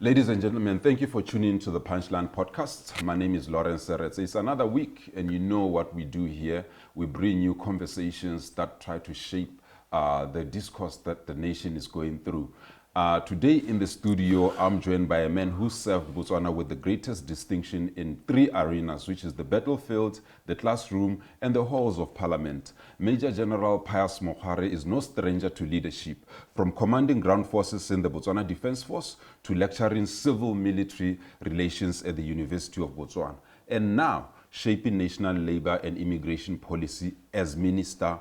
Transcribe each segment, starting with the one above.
Ladies and gentlemen, thank you for tuning into the Punchline Podcast. My name is Lawrence Seretse. It's another week, and you know what we do here. We bring you conversations that try to shape the discourse that the nation is going through. Today in the studio, I'm joined by a man who served Botswana with the greatest distinction in 3 arenas, which is the battlefield, the classroom, and the halls of parliament. Major General Pius Mokgware is no stranger to leadership, from commanding ground forces in the Botswana Defence Force to lecturing civil-military relations at the University of Botswana, and now shaping national labour and immigration policy as Minister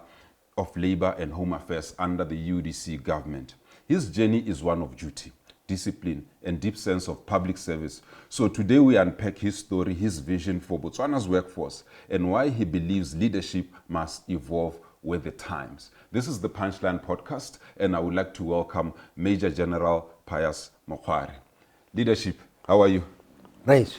of Labour and Home Affairs under the UDC government. His journey is one of duty, discipline, and deep sense of public service. So today we unpack his story, his vision for Botswana's workforce, and why he believes leadership must evolve with the times. This is the Punchline Podcast, and I would like to welcome Major General Pius Mokgware. Leadership, how are you? Right.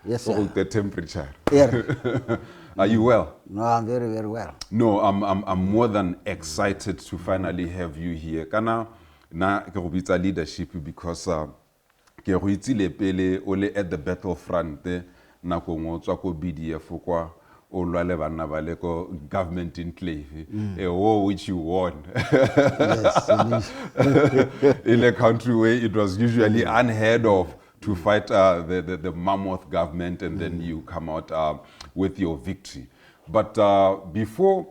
Yes, sir. The temperature. Yeah. Are you well? No, I'm very, very well. No, I'm more than excited to finally have you here. Kana na ke go bitsa leadership because ke go itsile pele o le at the battlefront na go ngotswa ko BDF kwa o lwa le bana ba le ko government enclave a war which you won. Yes. In a country where it was usually unheard of to fight the mammoth government, and then you come out with your victory. But before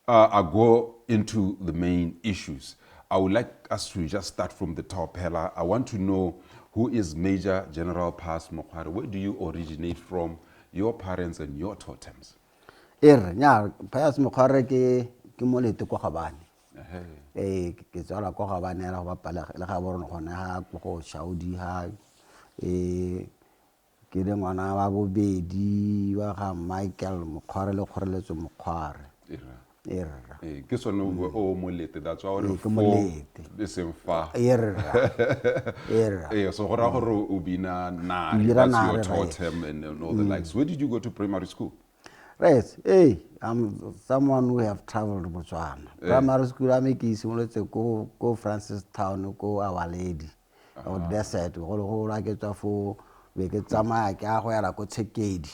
I go into the main issues, I would like us to just start from the top. Hela, I want to know, who is Major General Pius Mokgware? Where do you originate from, your parents and your totems? Pius Mokgware ke molete ko Gabane. Ke tswala ko Gabane la go bapala le ga borona gone ha go Shaudi ha ke le ngwana wa bobedi wa ga Michael Mokgware le Kgoreletso Mokgware. Ke sone o molete, that's why o le seng fa. So go ra gore o bina na, that's your totem and all the likes. Where did you go to primary school? Right. I'm someone who have traveled to Botswana. Primary school I make is go Francis Town, go Our Lady. Or desert, go like it for we get some I go take Kedi.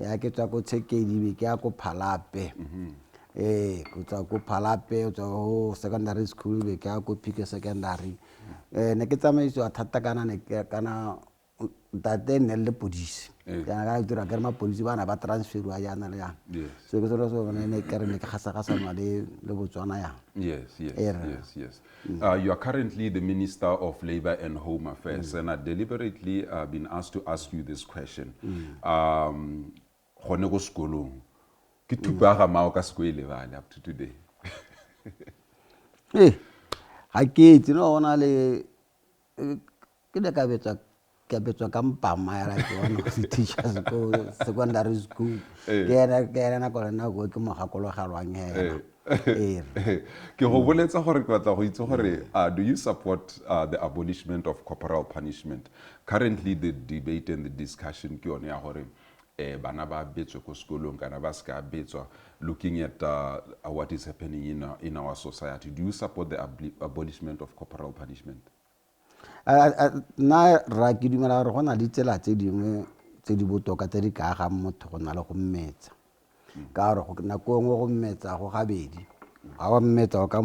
I get to go take Kedi, we can go Palape. Go Palape to secondary school, we can go pick a secondary. Neketama is to Tatakana Nekana that then the police. I do a German police one about transfer to Ayana. So it was also when I carry Hasakasa the Botswana. Yes. You are currently the Minister of Labour and Home Affairs, and I deliberately been asked to ask you this question. Gone go skolong. Ke tupaga mao ka sekole bana up to today. I get only ke le ka betsa ka mpama like one of the teachers go secondary school. Ke na go na go ke mogakolo ga lwang he. Ke go boletsa gore ke batla go itse gore do you support the abolishment of corporal punishment? Currently the debate and the discussion ke yone ya gore bana ba betswe ko sekolong kana ba ska betswa, looking at what is happening in our society. Do you support the abolishment of corporal punishment? Na ra ke dumela gore gona le tsela tse dingwe tse di botoka tse di ka ga motho go na le go mmetsa ka gore na go ngwe go mmetsa go gabedi ga wa mmetsa o ka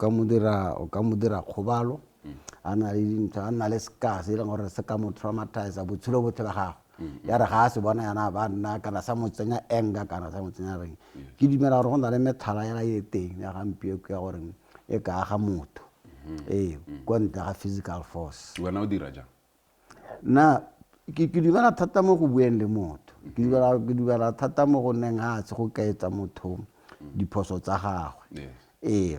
mo dira khobalo ana le ska se le gore se ka mo traumatize botshelo botle ba gago ya re ga se bona yana ba nna kana sa mo tsenya enga kana sa mo tsenya reng. Ke dumela gore go na le methala ya e teng ya gampie ke ya gore e ka ga motho konta physical force. Wena o dira ja na ke dumela thata mo go bueng le motho, ke dumela thata mo go neng ha se go kaetsa motho diphoso tsa gagwe.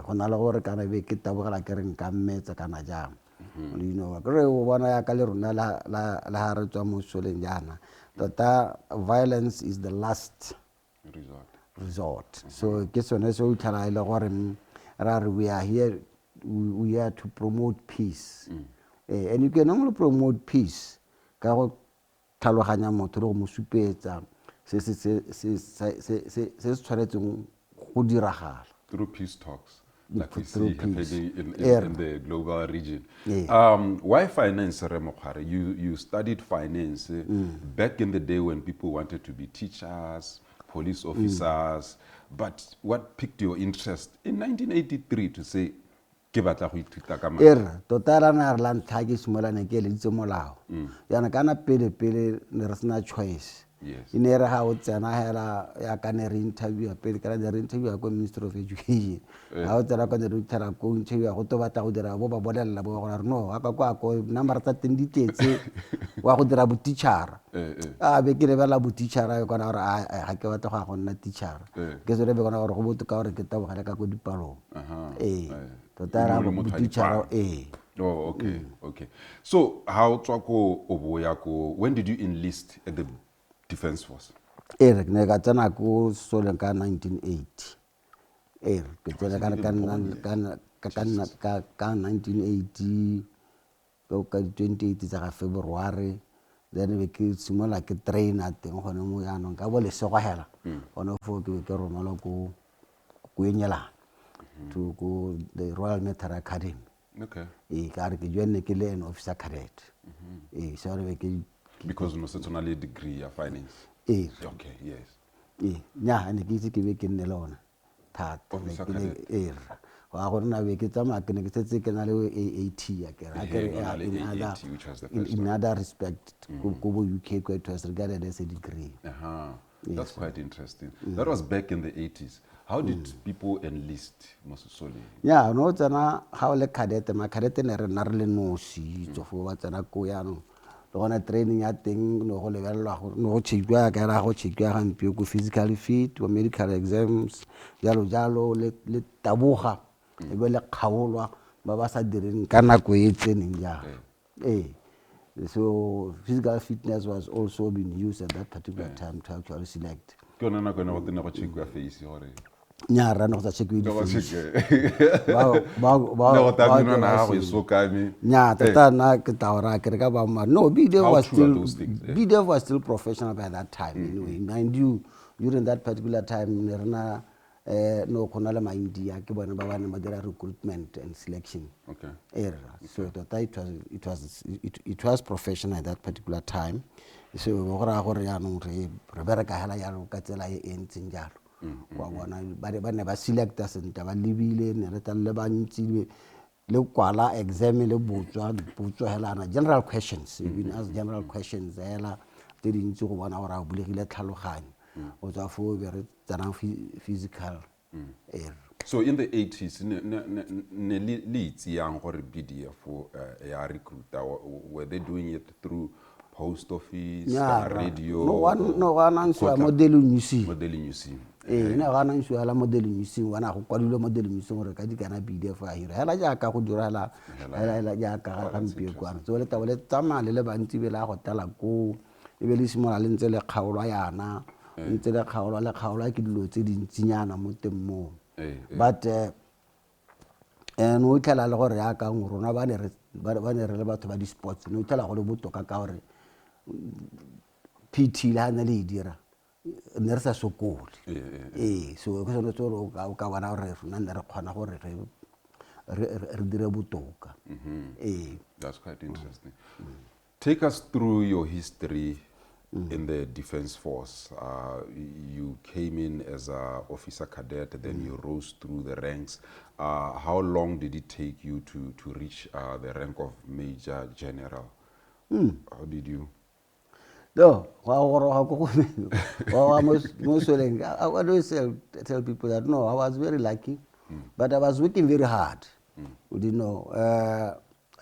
Go na le gore kana be ke tabogela ke reng ka mmetsa kana jang. You know re o bona ya ka le rona la ha re tswa mo soleng jana tota violence is the last resort. So ke sone se o tlhala ile gore we are here to promote peace. And you can only promote peace ka go tlhaloganya motho go mo supetsa se tshwanetseng go diragala through peace talks. like we through see happening peace. in the global region. Why finance, Mokgware? You studied finance back in the day when people wanted to be teachers, police officers, but what piqued your interest in 1983 to say, ke batla go ithuta ka madi? Tota ra na re la ntlha ke simolola ne ke eleditse molao yana kana pele ne re sena choice. Yes. In era ha o tsena hela ya ka ne re interview pele ka re interview ko Ministry of Education ha o tsena ka ne re tshara ko interview go to batla go dira bo ba bolella bo gore no aka kwa ko number tsa teng di tletse wa go dira bo teacher be ke lebela bo teacher ya kona gore ha ke batla go nna teacher ke se re be kona gore go botoka gore ke tabogela ka go dipalong tota ra bo teacher Oh, okay, okay. So how tswako oboyako, when did you enlist at the Defense Force? Ne ka tsena ko Solen ka 1980. Ke tsena ka 1980 ka 28 tsa February. Then we ke simola ke train at teng gone mo yanong ka bo le se go hela gone fo ke romela ko enyela to go the Royal Military Academy. Okay. Ka re ke join ke le an officer cadet. So re ke because no certainly degree of finance. Okay, yes. Nya ne ke itse ke be ke nne lona thata Officer ke cadet. wa go nna be ke tsama ke ne ke tsetse ke na le AAT ya ke which was the first in one. other respect go bo UK it was regarded as a degree. That's quite interesting. That was back in the 80s. How did people enlist, Mososoli? Yeah, no tsana how le cadet ma cadet ne re na re le nosi tsofo ba tsana ko ya no gona training ya teng no go lebelelwa go no go tshikwa ka ra go tshikwa ga mpio go physically fit or medical exams jalo le taboga e be le kgaolwa ba ba sa direng ka nako e tseneng ja so physical fitness was also being used at that particular time to actually select ke ona nako ne go tena go tshikwa face gore nya ra no go tshekwa di nya tata na ke taora ke ka ba ma no video was still professional by that time anyway mind you during that particular time ne rena no khona le maindia ke bona ba bana ba dira recruitment and selection so it was professional at that particular time so go ra gore ya no re bereka hela ya ka tsela e entseng jalo wa bona ba ne ba selecta senta ba libile ne re tla ba ntsi le kwala exam le botso helana general questions even as general questions hela te dintsi go bona gore a bulegile tlhaloganyo o tsa fo be re tsana physical so in the 80s ne litsi yang gore BDF ya recruiter were they doing it through post office radio no wana nswa modeling you see ina gana nsho ala modeling mission wana go kwadile modeling mission gore ka dikana BDF a hira hela ja ka go dira hela ja ka ga mpie kwana so le tawele tsama le bantsi be la go tala ko e be le simola le ntse le kgaolwa yana ntse le kgaolwa ke dilo tse dintsinyana mo temmo but no tla le gore ya ka ngorona ba ne re le batho ba di sports no tla go le botoka ka gore PT la na le dira ne re sa sokole so go sone tsoro ka bona re nna re khona gore re dire botoka that's quite interesting. Take us through your history in the Defense Force. You came in as an officer cadet, then you rose through the ranks. How long did it take you to reach the rank of Major General? How did you? No, I always tell people that no, I was very lucky, but I was working very hard. You know,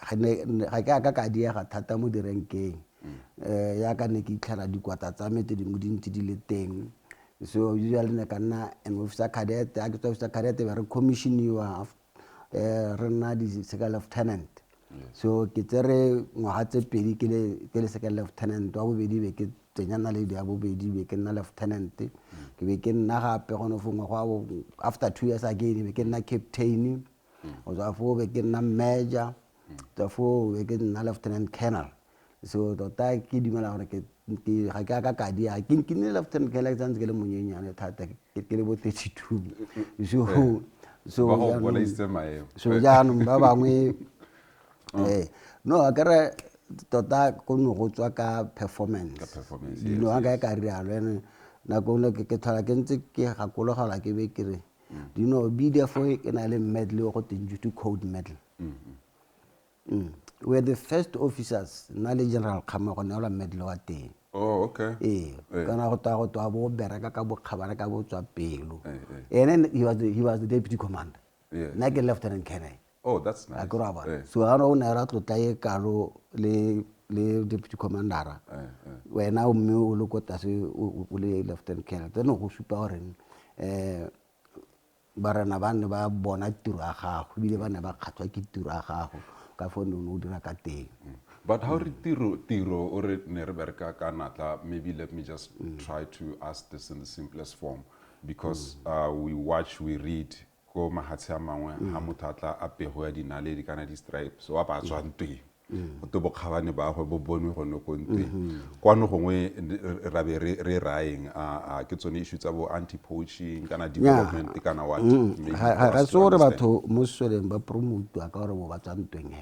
I ka dia ga thata mo direnkeng ya ka ne ke itlhara dikwata tsa me te dingwe di ntse di le teng so usually ne ka nna an officer cadet a ke officer cadet be re commissioniwa re nna di second lieutenant so ke tsere ngwaga tse pedi ke le second lieutenant wa bobedi be ke tsenyana le dia bobedi be ke nna lieutenant ke be ke nna gape gone fo ngwaga after 2 years again be ke nna captain o za fo be ke nna major tafo be ke nna lieutenant colonel so tota ke dimela gore ke ga ka dia ke ne lieutenant colonel tsantse ke le monyenyane thata ke le bo 32 so so jaanong ba bangwe no a kere tota go no go tswa ka performance no ga ka rialo ene na go le ke thola ke ntse ke gakologela ke be kere dino BDF e na le medal go teng to code medal we're the first officers na le general Khama go neola medal wa teng. Oh, okay. Kana go twa bo bereka ka bo khabara ka bo tswa pelo. And then he was the deputy commander. Yes. Na ke lieutenant colonel. Oh, that's nice. So I don't know to tla karo le deputy commander. Wena o mme o lokota se o le lieutenant colonel. Teno go supa gore barana ba ne ba bona tiro ya gago bile ba ne ba khatswa ke tiro ya gago ka fo no dira ka teng. But how tiro or ne re bereka ka natla, maybe let me just try to ask this in the simplest form, because we watch, we read ko mahatsi a mangwe ha motho a tla a pego ya dinaledi kana di-stripes so wa ba tswa ntweng go te bokgabane ba go bo bonwe go no ko ntweng kwano gongwe ra be re raeng ke tsone issue tsa bo anti-poaching kana development kana what ga so re batho mo soleng ba promote ka gore bo ba tswa ntweng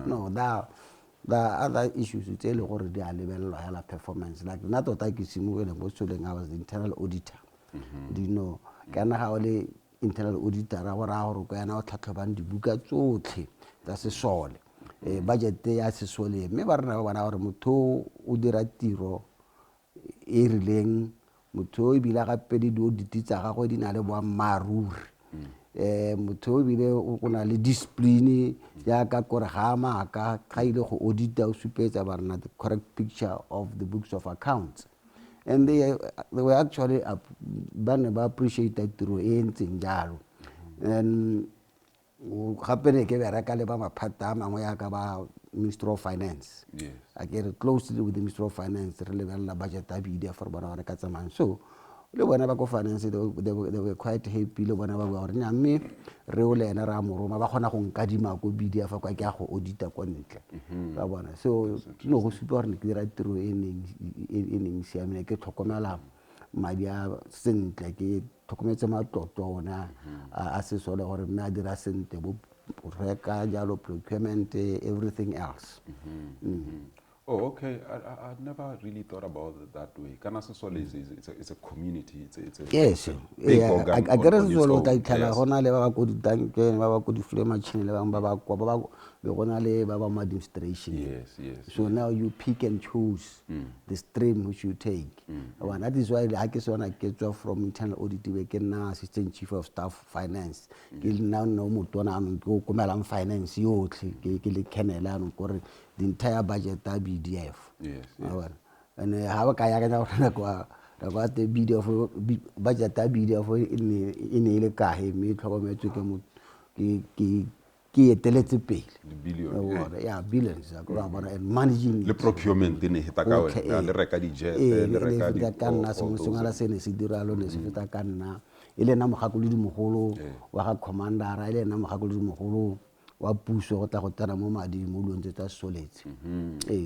no the other issues tse le gore di a lebelelwa ya la performance like nna tota ke simogele mo soleng I was the internal auditor. Do you know kana ga le internal auditor ra gore ko yana o tlhatlhobang dibuka tsotlhe tsa sesole budget ya sesole mme ba rena ba bona gore motho o dira tiro e rileng motho o bila ga pedi di audit tsa gagwe di na le boammaruri motho o bile o na le discipline ya ka gore ga maka ga ile go audita o supetsa ba rena the correct picture of the books of accounts. And they were actually ba appreciate tiro e ntseng jalo. And gape ke bereka le ba maphata a mangwe ya ka ba Ministry of Finance. Yes. I get closely with the Ministry of Finance re lebella budget a BDF for bona ka tsamang. So le bona ba go finance they were quite happy le bona ba gore nya mme re o lena ra moroma ba gona go nkadima go BDF kwa ke a go audita kwa ntle ba bona so no go supa gore ke dira tiro e neng siamene ke tlhokomela madi a sentle ke tlhokometse matlotlo ona a se sole gore mme a dira sentle bo reka jalo procurement everything else. Oh, okay. I never really thought about it that way. Kanasa Sole it's a community. It's a yes. Big organ. I get it solo tai thala gona le ba go di tank ba ba go di flame machine le ba ba kwa ba be gona le ba ba administration. Yes. So now you pick and choose the stream which you take. And that is why I guess when I get from internal audit we can now assistant chief of staff finance. Ke now no motho na go komela finance yo ke le kenela no gore the entire budget of BDF. Yes. And how can I get the BDF budget of BDF in ile ka he me tlhokometse ke eteletse pele the billion yeah billions and managing le procurement ne hita ka wena le reka di jet le reka di ka nna sengwe se ne se diralo ne se feta ka nna ile na mogakolodi mogolo wa ga commander ile na mogakolodi mogolo wa puso go tla go tsena mo madi mo lontse tsa soletse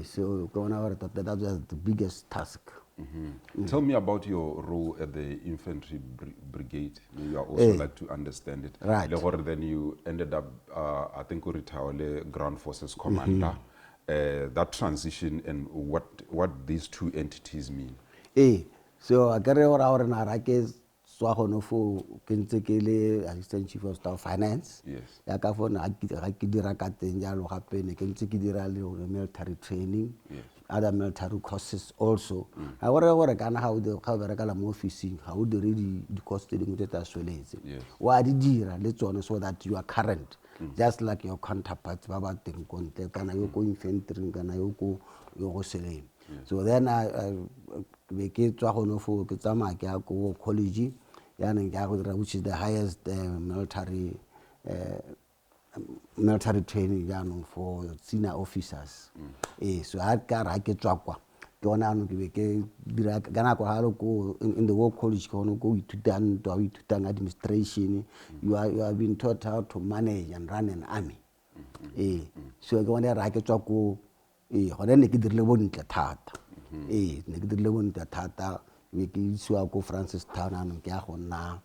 so gona gore that was the biggest task. Tell me about your role at the infantry brigade. Maybe I also like to understand it. Right. Then you ended up, I think, retired ground forces commander. That transition and what these two entities mean. So I carry over na rake swa gono fo ke ntse ke le assistant chief of staff finance. Yes. Ya ka fona ga ke dira ka teng jalo gape ne ke ntse ke dira le military training. Yes. Other military courses also. I gore kana how the how bereka la mo officing how the ready the course tse dingwe tsa sweletse. Wa di dira le tsone so that you are current. Just like your counterparts ba ba teng kontle kana yo go infantry kana yo go seleng. So then I be ke tswa gono fo ke tsama ke a go college ya neng ya go dira which is the highest military training for senior officers. So I ke tswa kwa ke ona no ke be ke dira kana kwa halo ko in the war college ko no go itutang administration. You have been taught how to manage and run an army. So ke ona ra ke tswa ko gone ne ke dirile bontle thata. Ne ke dirile bontle thata we ke isiwa ko Francis Town ano ke a go nna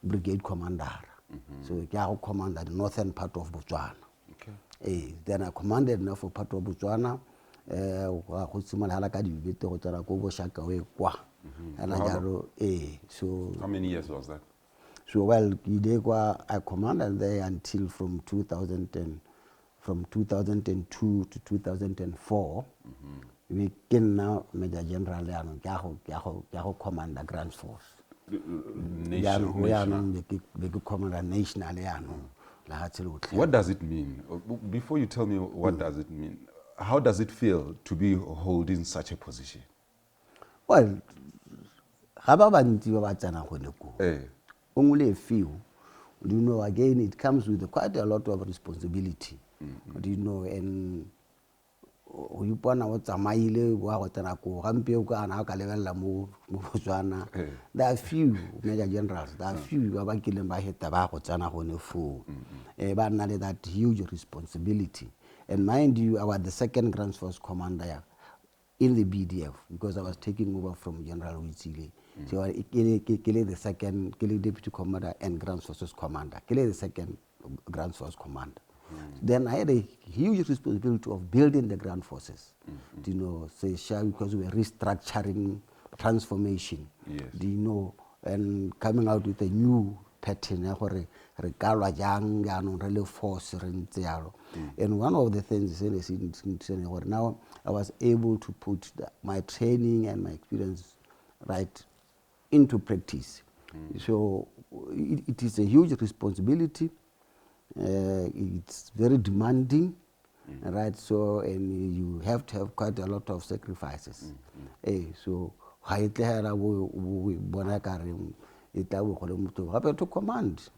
brigade commander. So I commanded the northern part of Botswana. Okay. Then I commanded enough for part of Botswana. Go simolola ka dibete go tsena ko Boshakawe kwa. So how many years was that? So well, I commanded there until from 2002 to 2004. We can now Major General Yaho Commander Grand Force. National. Commander National. What does it mean? Before you tell me what does it mean, how does it feel to be holding such a position? Well, only a few. Do you know, again, it comes with quite a lot of responsibility. Do you know, and you put out a mile, there are few major generals, there are few about killing by head tobacco, but that huge responsibility. And mind you, I was the second Grand Force commander in the BDF because I was taking over from General Witsile. So I the second deputy commander and Grand Forces commander. The second Grand Force commander. Then I had a huge responsibility of building the Grand Forces. Do you know, because we were restructuring transformation. Yes. Do you know, and coming out with a new pattern, now of the things now I was able to put my training and my experience right into practice. So it is a huge responsibility. It's very demanding, right? So, and you have to have quite a lot of sacrifices. So to command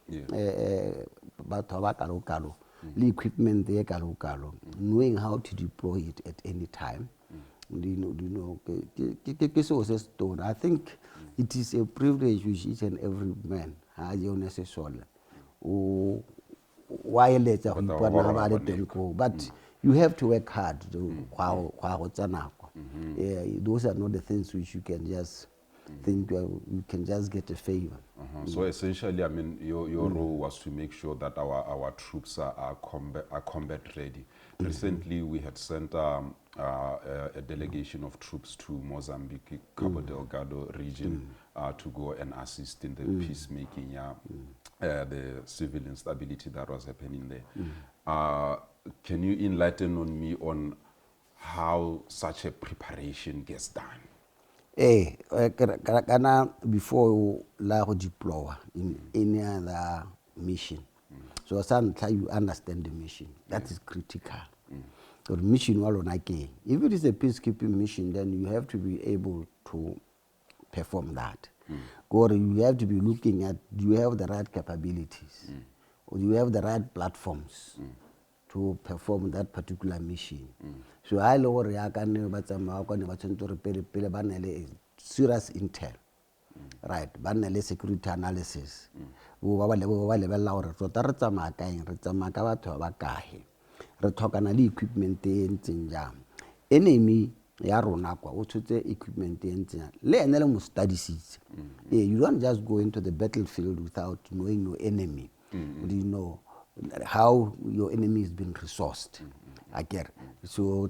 the equipment there, knowing how to deploy it at any time. I think it is a privilege which each and every man has necessarily. But you have to work hard. Those are not the things which you can just think you can just get a favor. So essentially, I mean, your role was to make sure that our troops are combat ready. Recently, we had sent a delegation of troops to Mozambique, Cabo Delgado region to go and assist in the peacemaking, the civil instability that was happening there. Can you enlighten on me on how such a preparation gets done? Before you deploy in any other mission, so you understand the mission. That is critical. So the mission, if it is a peacekeeping mission, then you have to be able to perform that. Or you have to be looking at, do you have the right capabilities? Or do you have the right platforms to perform that particular mission? So I lower serious intel, right? Banele security analysis. Equipment enemy equipment you don't just go into the battlefield without knowing your enemy. Do you know how your enemy has been resourced? So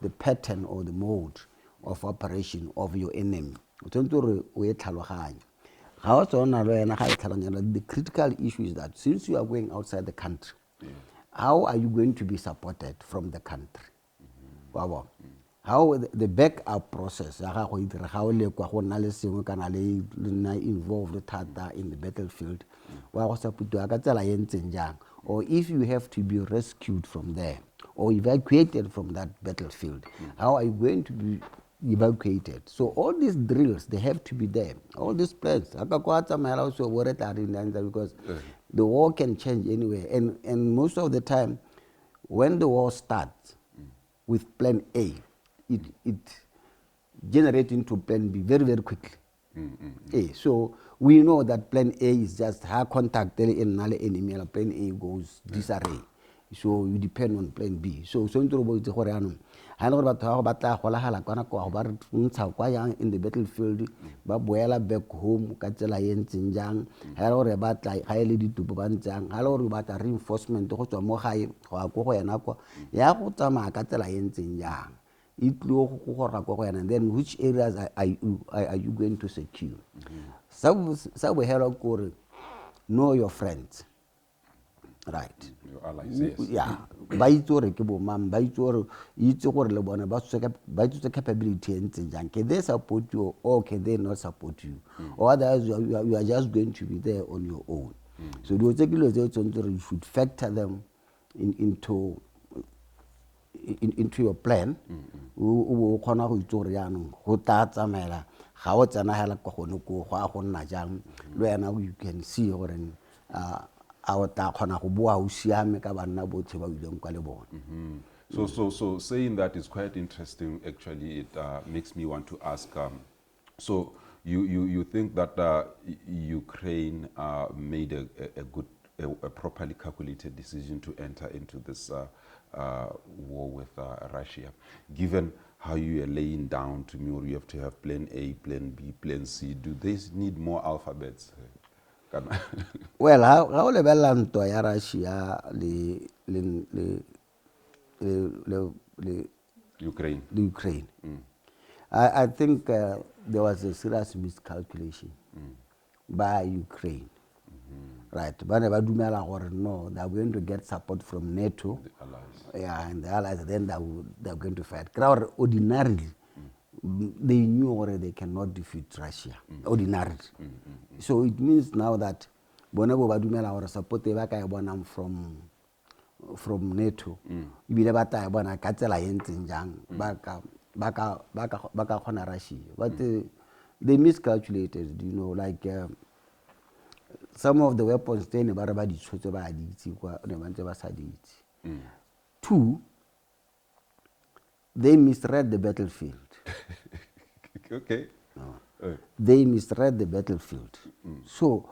the pattern or the mode of operation of your enemy. The critical issue is that since you are going outside the country, how are you going to be supported from the country? How the backup process, how involved in the battlefield, or if you have to be rescued from there or evacuated from that battlefield, how are you going to be evacuated? So all these drills, they have to be there. All these plans, because the war can change anyway. And most of the time, when the war starts with plan A, it generates into plan B very, very quickly. So we know that plan A is just high contact in enemy, plan A goes disarray. so you depend on plan B. So ntse re botse gore anong ha ile gore batho ba go batla go lagala kwa nako go ba re ntsha kwa yang in the battlefield ba boela back home ka tsela ye ntseng jang ha ile gore ba tla ga ile ditupo ba ntsang ha ile gore ba tla reinforcement go tswa mo gae go a go yena kwa ya go tsamaya ka tsela ye ntseng jang it lo go go ra go yena, and then which areas are you going to secure? Sa bo hela gore know your friends, right? Your allies, yes. Yeah, ba itse gore ke bo mang, ba itse gore itse gore le bona ba itse capability entse jang, can they support you or can they not support you, or otherwise you are just going to be there on your own. So do you should factor them into your plan. O khona go itse gore yanong go tla tsamela ga o tsena hela kwa gone go go nna jang le wena you can see gore a o tla khona go bua o siame ka banna botlhe ba ileng kwa le bona. So saying that is quite interesting. Actually, it makes me want to ask. So you think that Ukraine made a properly calculated decision to enter into this war with Russia, given how you are laying down to me, or you have to have plan A, plan B, plan C? Do they need more alphabets? Well, how le bella ntwa ya Russia le Ukraine. I think there was a serious miscalculation by Ukraine. Right, but no, they are going to get support from NATO, The allies. Yeah, and the allies. Then they are going to fight. Ordinarily, they knew already they cannot defeat Russia. Ordinarily, so it means now that whenever badumela or support they back from NATO, you be never tie bona katsela yentseng jang baka khona Russia, but they miscalculated. You know, like. Some of the weapons they never ba Two, they misread the battlefield. Okay. They misread the battlefield. So,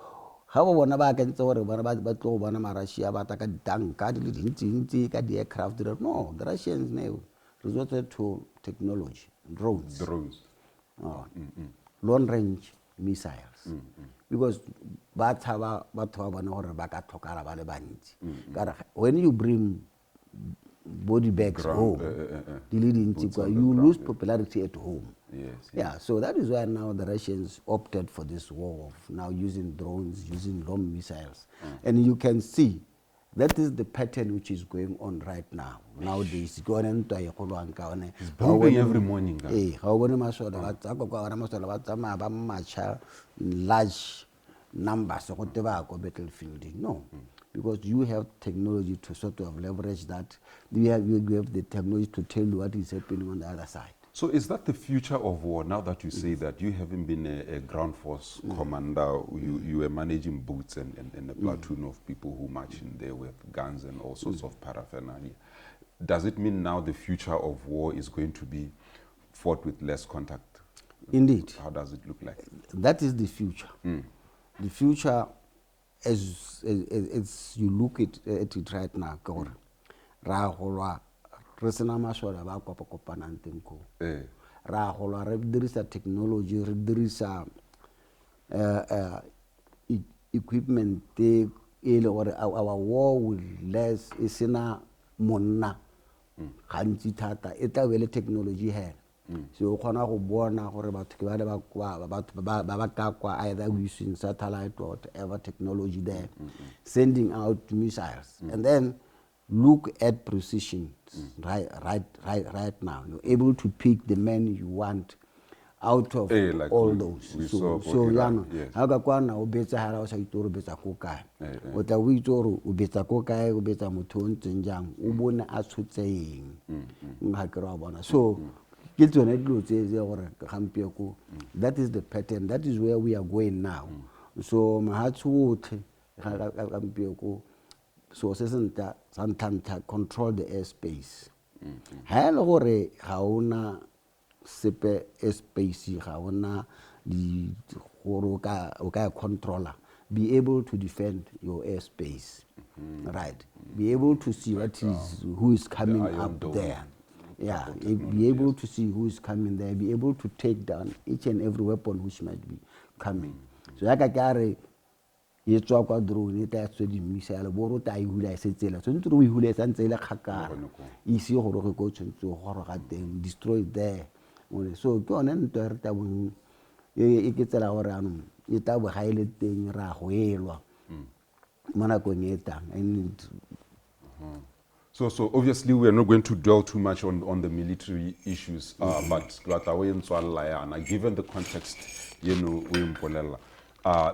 how one ba can say ba Russia ba ta ka tank ka di aircraft? No, the Russians now resorted to technology, drones. Long range missiles. Because when you bring body bags home, you lose popularity at home. Yes. Yeah, so that is why now the Russians opted for this war of now using drones, using long missiles. And you can see that is the pattern which is going on right now. Nowadays, it's bombing every morning. Large numbers of battlefield. No, because you have technology to sort of leverage that. You have the technology to tell you what is happening on the other side. So is that the future of war? Now that you say that, you haven't been a ground force commander, you were managing boots and a platoon of people who march in there with guns and all sorts of paraphernalia. Does it mean now the future of war is going to be fought with less contact? Indeed. How does it look like? That is the future. The future, as you look at it right now, re sena masole ba kopanang teng ko ra golwa re dirisa technology, re dirisa equipment e le gore our war will less e sena monna gantsi thata e tla be le technology hela. So o khona go bona gore batho ke ba le ba kwa either using satellite or whatever technology there, sending out missiles, and then look at precision. Right now you're able to pick the men you want out of like all those. So yes. How ga kwana o betsa hala o sa itoro betsa ko kae o tla o itoro o betsa ko kae o betsa motho o ntseng jang o bone a tshotseng nga ke ra bona. So that is the pattern, that is where we are going now. So so sometimes control the airspace. Ha le gore ga ona sepe airspace, ga ona di gore o ka controller, be able to defend your airspace, right? Be able to see who is coming up there. Yeah, be able to see who is coming there, be able to take down each and every weapon which might be coming. So like I carry ye tswa kwa drone e tla tswe di missile bo rota I hula se tsela so ntse re hula sa ntsela khakara isi gore re go tshwentse gore ga teng destroy there. So ke one ntwe re ta bong e ke tsela gore anong e tla bo ga ile teng ra go elwa mana go ngeta and So obviously we are not going to dwell too much on the military issues, but given the context,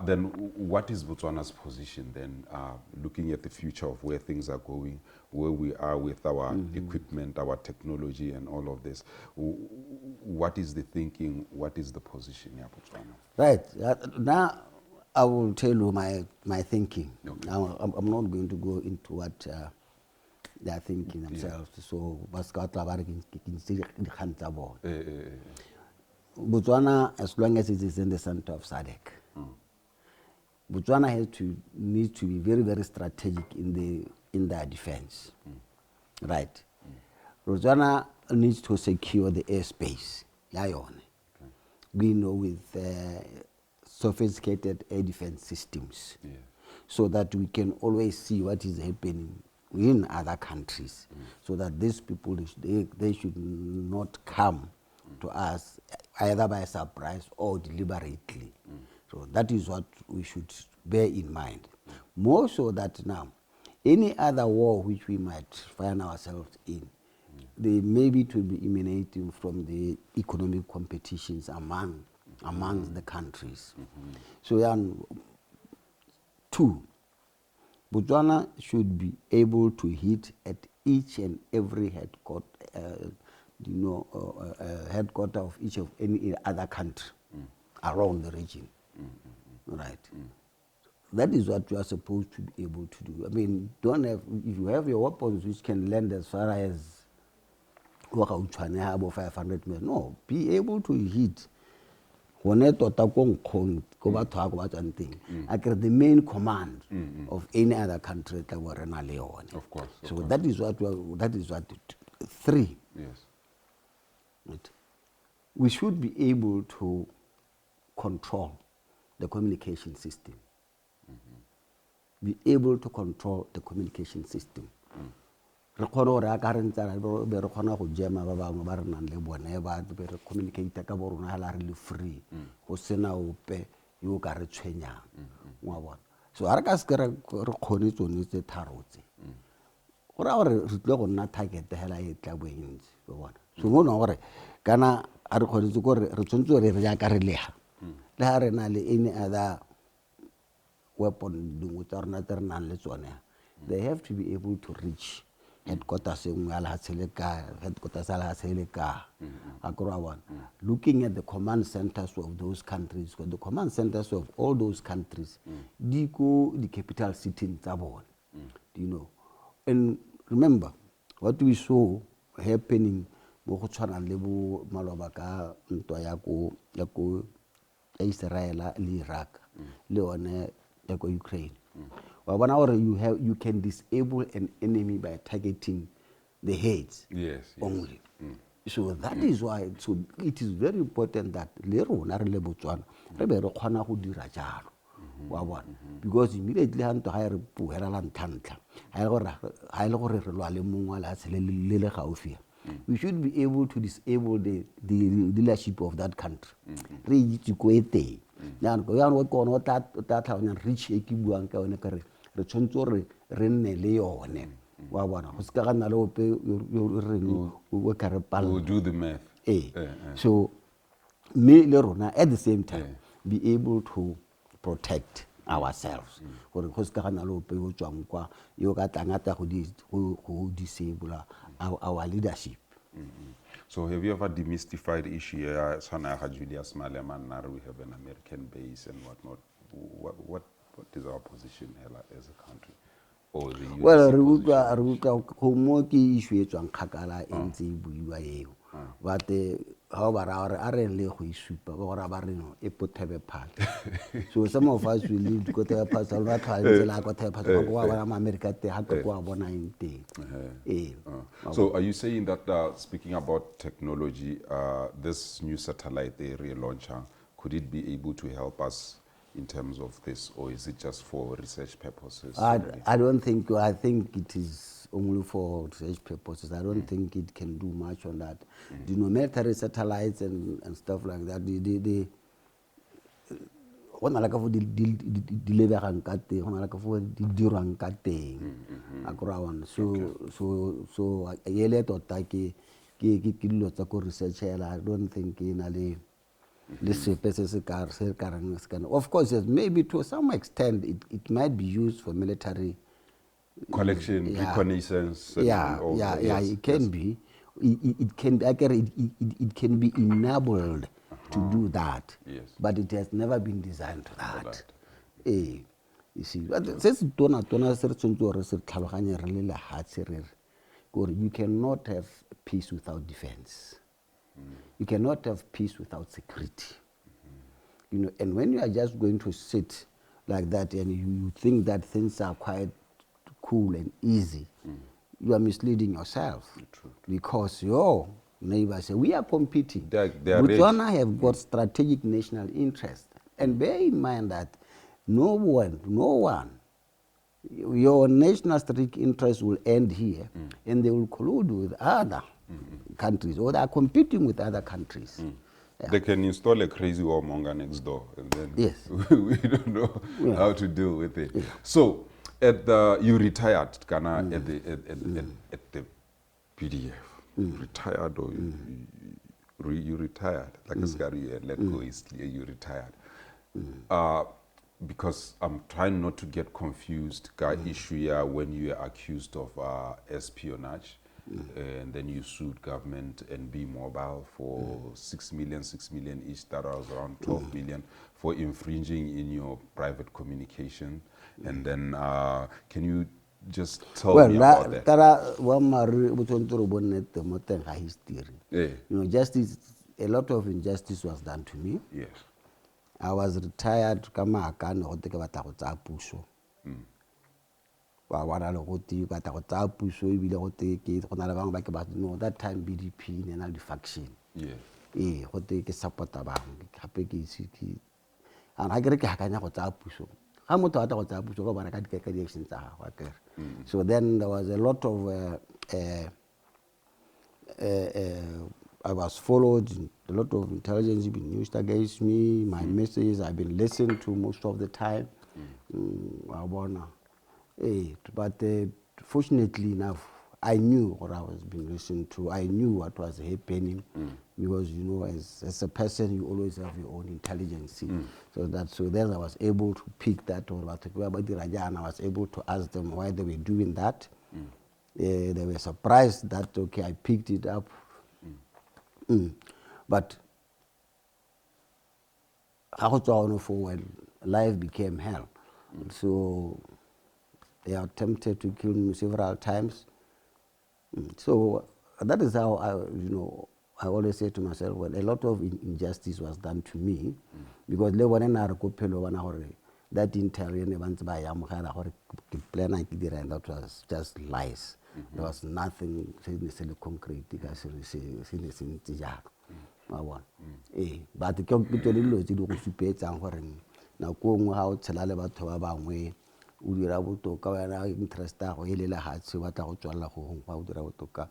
then what is Botswana's position then, looking at the future of where things are going, where we are with our equipment, our technology and all of this? What is the thinking? What is the position here, Botswana? Right. Now I will tell you my thinking. Okay. Now, I'm not going to go into what they are thinking themselves. So, Botswana, as long as it is in the center of SADC, Botswana needs to be very, very strategic in their defense, right? Botswana needs to secure the airspace. We know with sophisticated air defense systems, so that we can always see what is happening in other countries, so that these people they should not come to us either by surprise or deliberately. So that is what we should bear in mind. More so that now, any other war which we might find ourselves in, they maybe to be emanating from the economic competitions amongst the countries. So two, Botswana should be able to hit at each and every headquarter of each of any other country around the region, right? That is what you are supposed to be able to do. I mean, if you have your weapons which can land as far as about 500 meters, no, be able to hit the main command of any other country. Of course. So that is what three. Yes. Right. We should be able to control the communication system. Be able to control the communication system. Communicate free. So target the hell I so no Ghana any other weapon they have to be able to reach headquarters looking at the command centers of those countries, because the command centers of all those countries the capital city in Tabon, and remember what we saw happening Israel, Iraq, Ukraine. You can disable an enemy by targeting the heads only. So that is why it is very important that because immediately we should be able to disable the leadership of that country. We'll do the math. So, at the same time, be able to protect ourselves. Disable our leadership. So have you ever demystified the issue? Julius Maleman, we have an American base and whatnot. What is our position here as a country? Or the US well, issue but how about our aren't super or abarino a potable part. So some of us will leave to go to a pastor, not like what a pastor, America, they have to go on 90. So are you saying that speaking about technology, this new satellite they relaunch, could it be able to help us in terms of this, or is it just for research purposes? I don't think, I think it is only for research purposes. I don't think it can do much on that. You know, military satellites and stuff like that, they gona la ka fo di lebegang ka teng, gona la ka fo di dirwang ka teng. So yele tota ke dilo tsa ko researchela. I don't think ina le of course, yes, maybe to some extent it might be used for military collection, reconnaissance. It can be. It can be enabled to do that, but it has never been designed to that. You see, but you cannot have peace without defense. You cannot have peace without security. You know, and when you are just going to sit like that and you think that things are quite cool and easy, you are misleading yourself. Because your neighbors say, we are competing. Botswana have got strategic national interest. And bear in mind that no one, your national strategic interest will end here, and they will collude with other countries, or they are competing with other countries. They can install a crazy warmonger next door, and then we don't know how to deal with it. So, you retired, Ghana, at the PDF. Retired, or you retired, like a scary let go is clear. You retired. Because I'm trying not to get confused. Issue here when you are accused of espionage. And then you sued government and Be Mobile for 6 million each. That was around 12 million for infringing in your private communication. And then can you just tell me about that? You know, justice, a lot of injustice was done to me. Yes. I was retired. That time BDP and the faction. Support and I get so then there was a lot of I was followed, a lot of intelligence been used against me, my messages I've been listened to most of the time. But fortunately enough, I knew what I was being listened to. I knew what was happening because, you know, as a person, you always have your own intelligence. So then I was able to pick that, and I was able to ask them why they were doing that. They were surprised that, okay, I picked it up. But how to forward, life became hell. So they attempted to kill me several times. So that is how I always say to myself, well, a lot of injustice was done to me because that was just lies. There was nothing concrete. But o dira botoka wena interest ya go elela hatse wa tla go tswalla go hongwa o dira botoka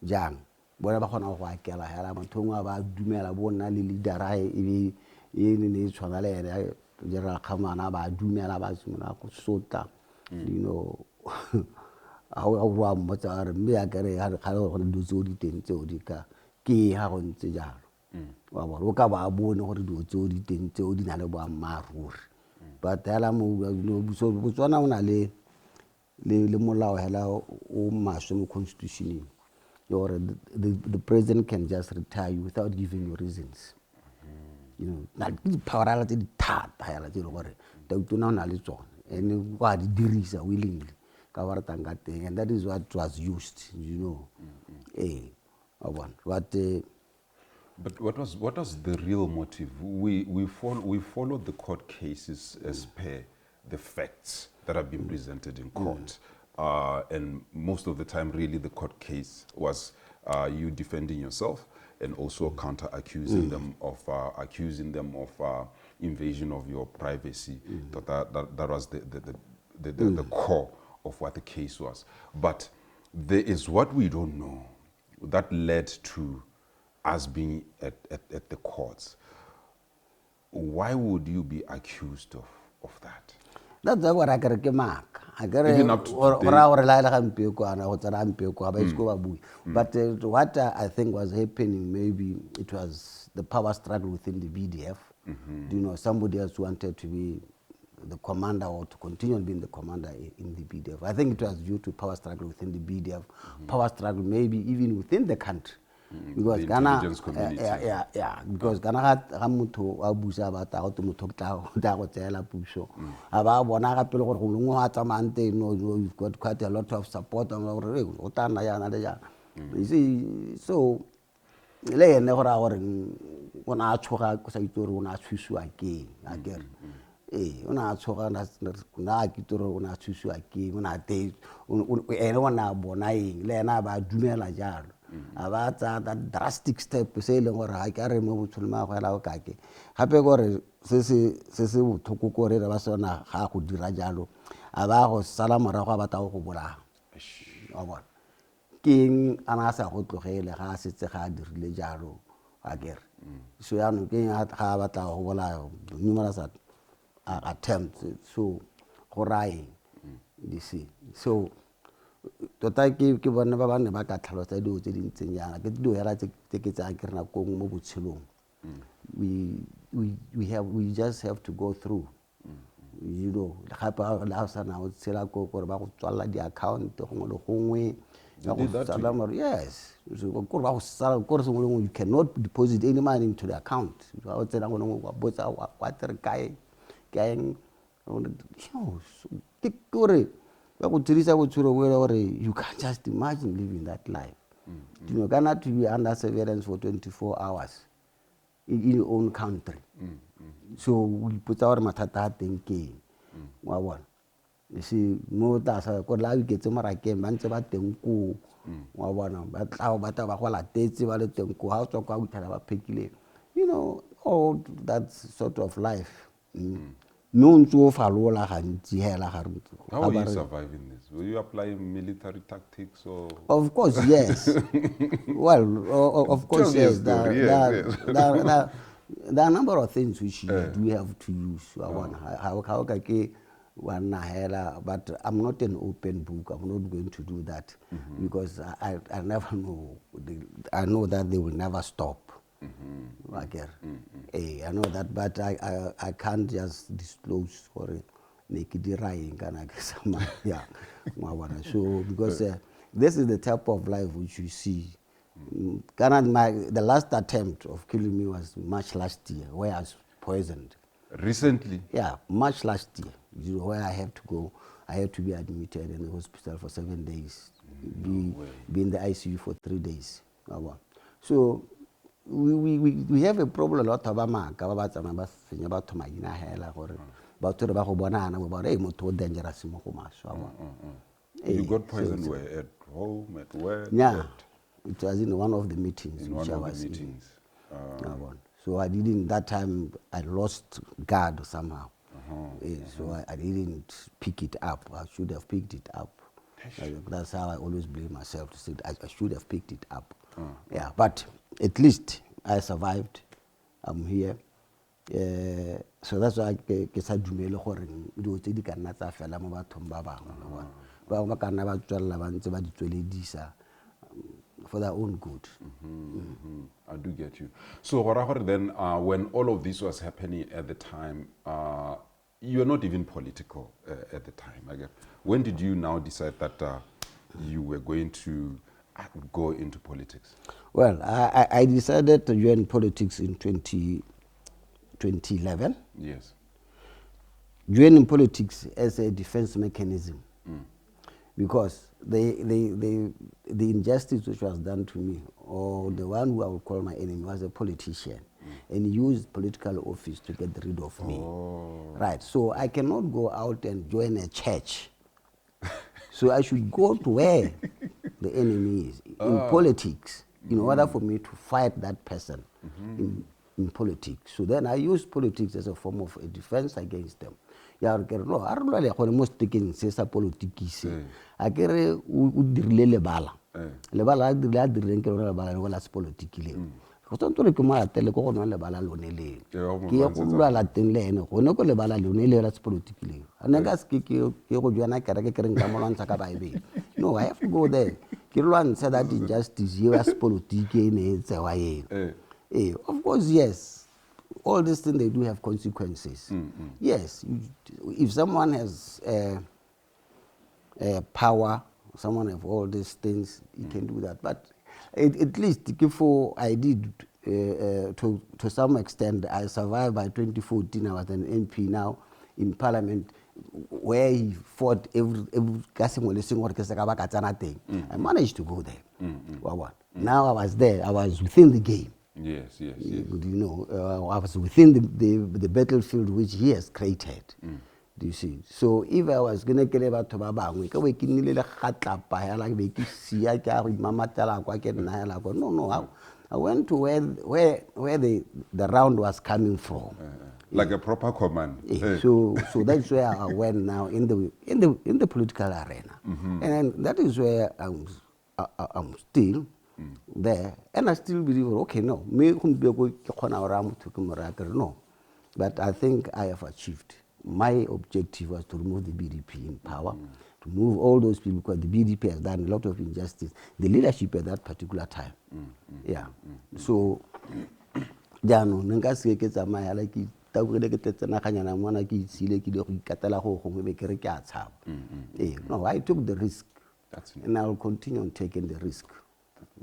jang bona ba gona go akela hela mathong a ba dumela bona le leader ha e ne tshwana le ene General Khamana ba dumela ba simona go sota you know a wa mmotsa re mme ya kare ha go le dutse o di teng tse o di ka ke ha go ntse jalo wa bona o ka ba bone gore dutse o di teng tse o di na le bo ammaruri. But Botswana o na le molao hela o maswe mo constitution. The president can just retire you without giving you reasons. You know, like the power ala tse di thata hela tse gore tautona o na le tsone and wa di dirisa willingly ka wa ratanga teng, and that is what was used, you know. But But what was the real motive? We followed the court cases as per the facts that have been presented in court, and most of the time, really, the court case was you defending yourself and also counter accusing them of invasion of your privacy. That was the core of what the case was. But there is what we don't know that led to us being at the courts. Why would you be accused of that? That's what I can mark. Even up to today. But what I think was happening, maybe it was the power struggle within the BDF. You know, somebody else wanted to be the commander or to continue being the commander in the BDF. I think it was due to power struggle within the BDF, power struggle maybe even within the country. Because the Ghana, intelligence community. because Ghana ga motho wa busa ba ta go motho tla go tsela puso aba bona ga pele gore go lengwe ga tsamante no you've got quite a lot of support on o tana yana le jana. You see, so le ene gore a gore ona a tshoga go sa itore ona a tshuswa ke a kere ona a tshoga na a kitore ona a tshuswa ke ona te ene ona bona eng le ena ba dumela jalo. About that drastic step se le gore ha ke re mo botsholo ga la o ka ke gape gore se bothoko gore re ba sona ga go dira jalo a ba go sala morago ba ta go bola a bona king ana sa go tlogele ga se tse ga dirile jalo a kere so ya no ke ga ba ta go bola numerous attempts so go rai you see so tota ke bona ba bane ba ka tlhalosa dio tse dintseng yana ke dio hela tse ke tsa ke rena go mo botshelong we just have to go through you know gape la sa na o tsela go gore ba go tswalla di account go mo le gongwe yes so go ba go sala go se mo you cannot deposit any money into the account o tsela go no botsa wa tere kae ke gore you can't just imagine living that life. You know, cannot be under surveillance for 24 hours in your own country. So we put our matata thinking. You see, more that's a good life gets more like a man about Coup. But how about our dates about Coup? How to go out you know, all that sort of life. How are you surviving this? Were you applying military tactics or? Of course, yes. Well, of course, yes. There are a number of things which we have to use. But I'm not an open book. I'm not going to do that because I never know. I know that they will never stop. I know that, but I can't just disclose for it. So because this is the type of life which you see. The last attempt of killing me was March last year, where I was poisoned. Recently? Yeah, March last year, where I have to go. I had to be admitted in the hospital for 7 days, be in the ICU for 3 days. So we have a problem a lot of you got poisoned where? At home, at work? Yeah, it was in one of the meetings. In one of the meetings. So I didn't, that time I lost guard somehow. So I didn't pick it up. I should have picked it up. That's how I always blame myself, to say I should have picked it up. Yeah, but at least I survived. I'm here. So that's why I said dumele gore do tse di ka nna tsa fela mo bathong ba bangwe ba ba ka nna ba tswella ba ntse ba di tsweledisa for their own good. I do get you. So then when all of this was happening at the time, you were not even political at the time, I guess. When did you now decide that you were going to go into politics? Well, I decided to join politics in 2011. Yes. Joining politics as a defense mechanism. Because the injustice which was done to me, or the one who I would call my enemy, was a politician, and he used political office to get rid of me. Right. So I cannot go out and join a church. So I should go to where the enemy is in politics, in order for me to fight that person in politics. So then I use politics as a form of a defense against them. Ya re no a re lwa le gone mo stekeng se sa politics a ke re o dirile lebala lebala a dirileng ke lona lebala le la se politiki le go tsantse le ke mo atele go nwa lebala lone le ke ye go lwa la teng le ene go ne go lebala lone le la se politiki le ana ka se ke go jwana kere ke reng ka molwantsha ka baebele. No, I have to go there ke lwa said that injustice ye ya se politiki ene tse wa ye. Of course, yes. All these things, they do have consequences. Yes, if someone has power, someone have all these things, he can do that. But at least before I did, to some extent, I survived. By 2014, I was an MP now in Parliament, where he fought every I managed to go there. Now I was there. I was within the game. Yes. You know, I was within the battlefield which he has created. Do you see? So if I was going to get about to no, I went to where the round was coming from. Like a proper command. So that's where I went now in the political arena, and that is where I'm still. There, and I still believe, okay, no, but I think I have achieved. My objective was to remove the BDP in power, to move all those people, because the BDP has done a lot of injustice. The leadership at that particular time, So, Jano, Nangasi gets a my like it. No, I took the risk, and I will continue on taking the risk.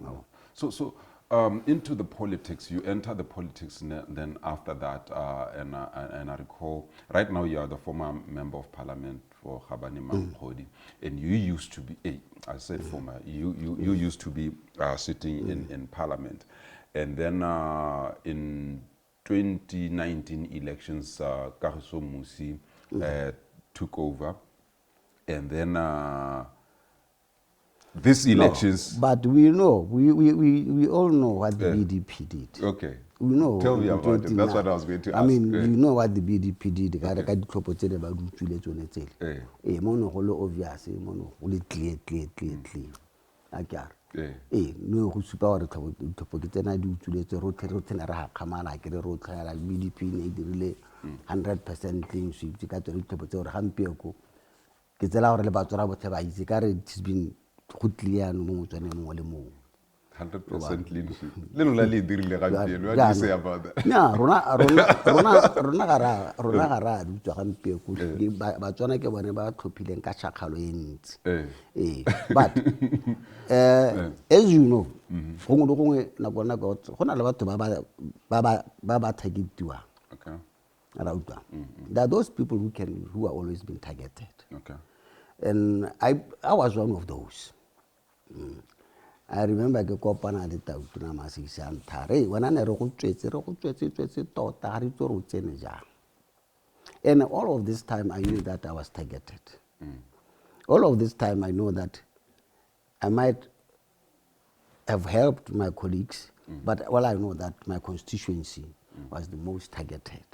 No. So into the politics, you enter the politics then after that, and I recall, right now you are the former member of parliament for Khabane Mangkhodi, and you used to be, I said former, you used to be sitting in parliament, and then in 2019 elections, Kagiso Musi took over, and then these elections. No, but we know, we all know what the BDP did. Okay. We know. Tell me about it. That's what I was going to ask. I mean, you know what the BDP did. The about mono holo obvious, mono holo clear. No, who super or to put it and I do to let rotten a kamala, get a road like BDP, really 100% clean sweep. You got to read to put your hampioko. Get a lot about whatever it's been. 100% clean sheet. What do you say about that? No, but as you know, there are those people who are always been targeted. Okay. And I was one of those. I remember ke kopana le tautuna masisa ntare when I re go tswetse tota re tso ro tsene ja. And all of this time I knew that I was targeted. All of this time I know that I might have helped my colleagues, but all I know that my constituency was the most targeted.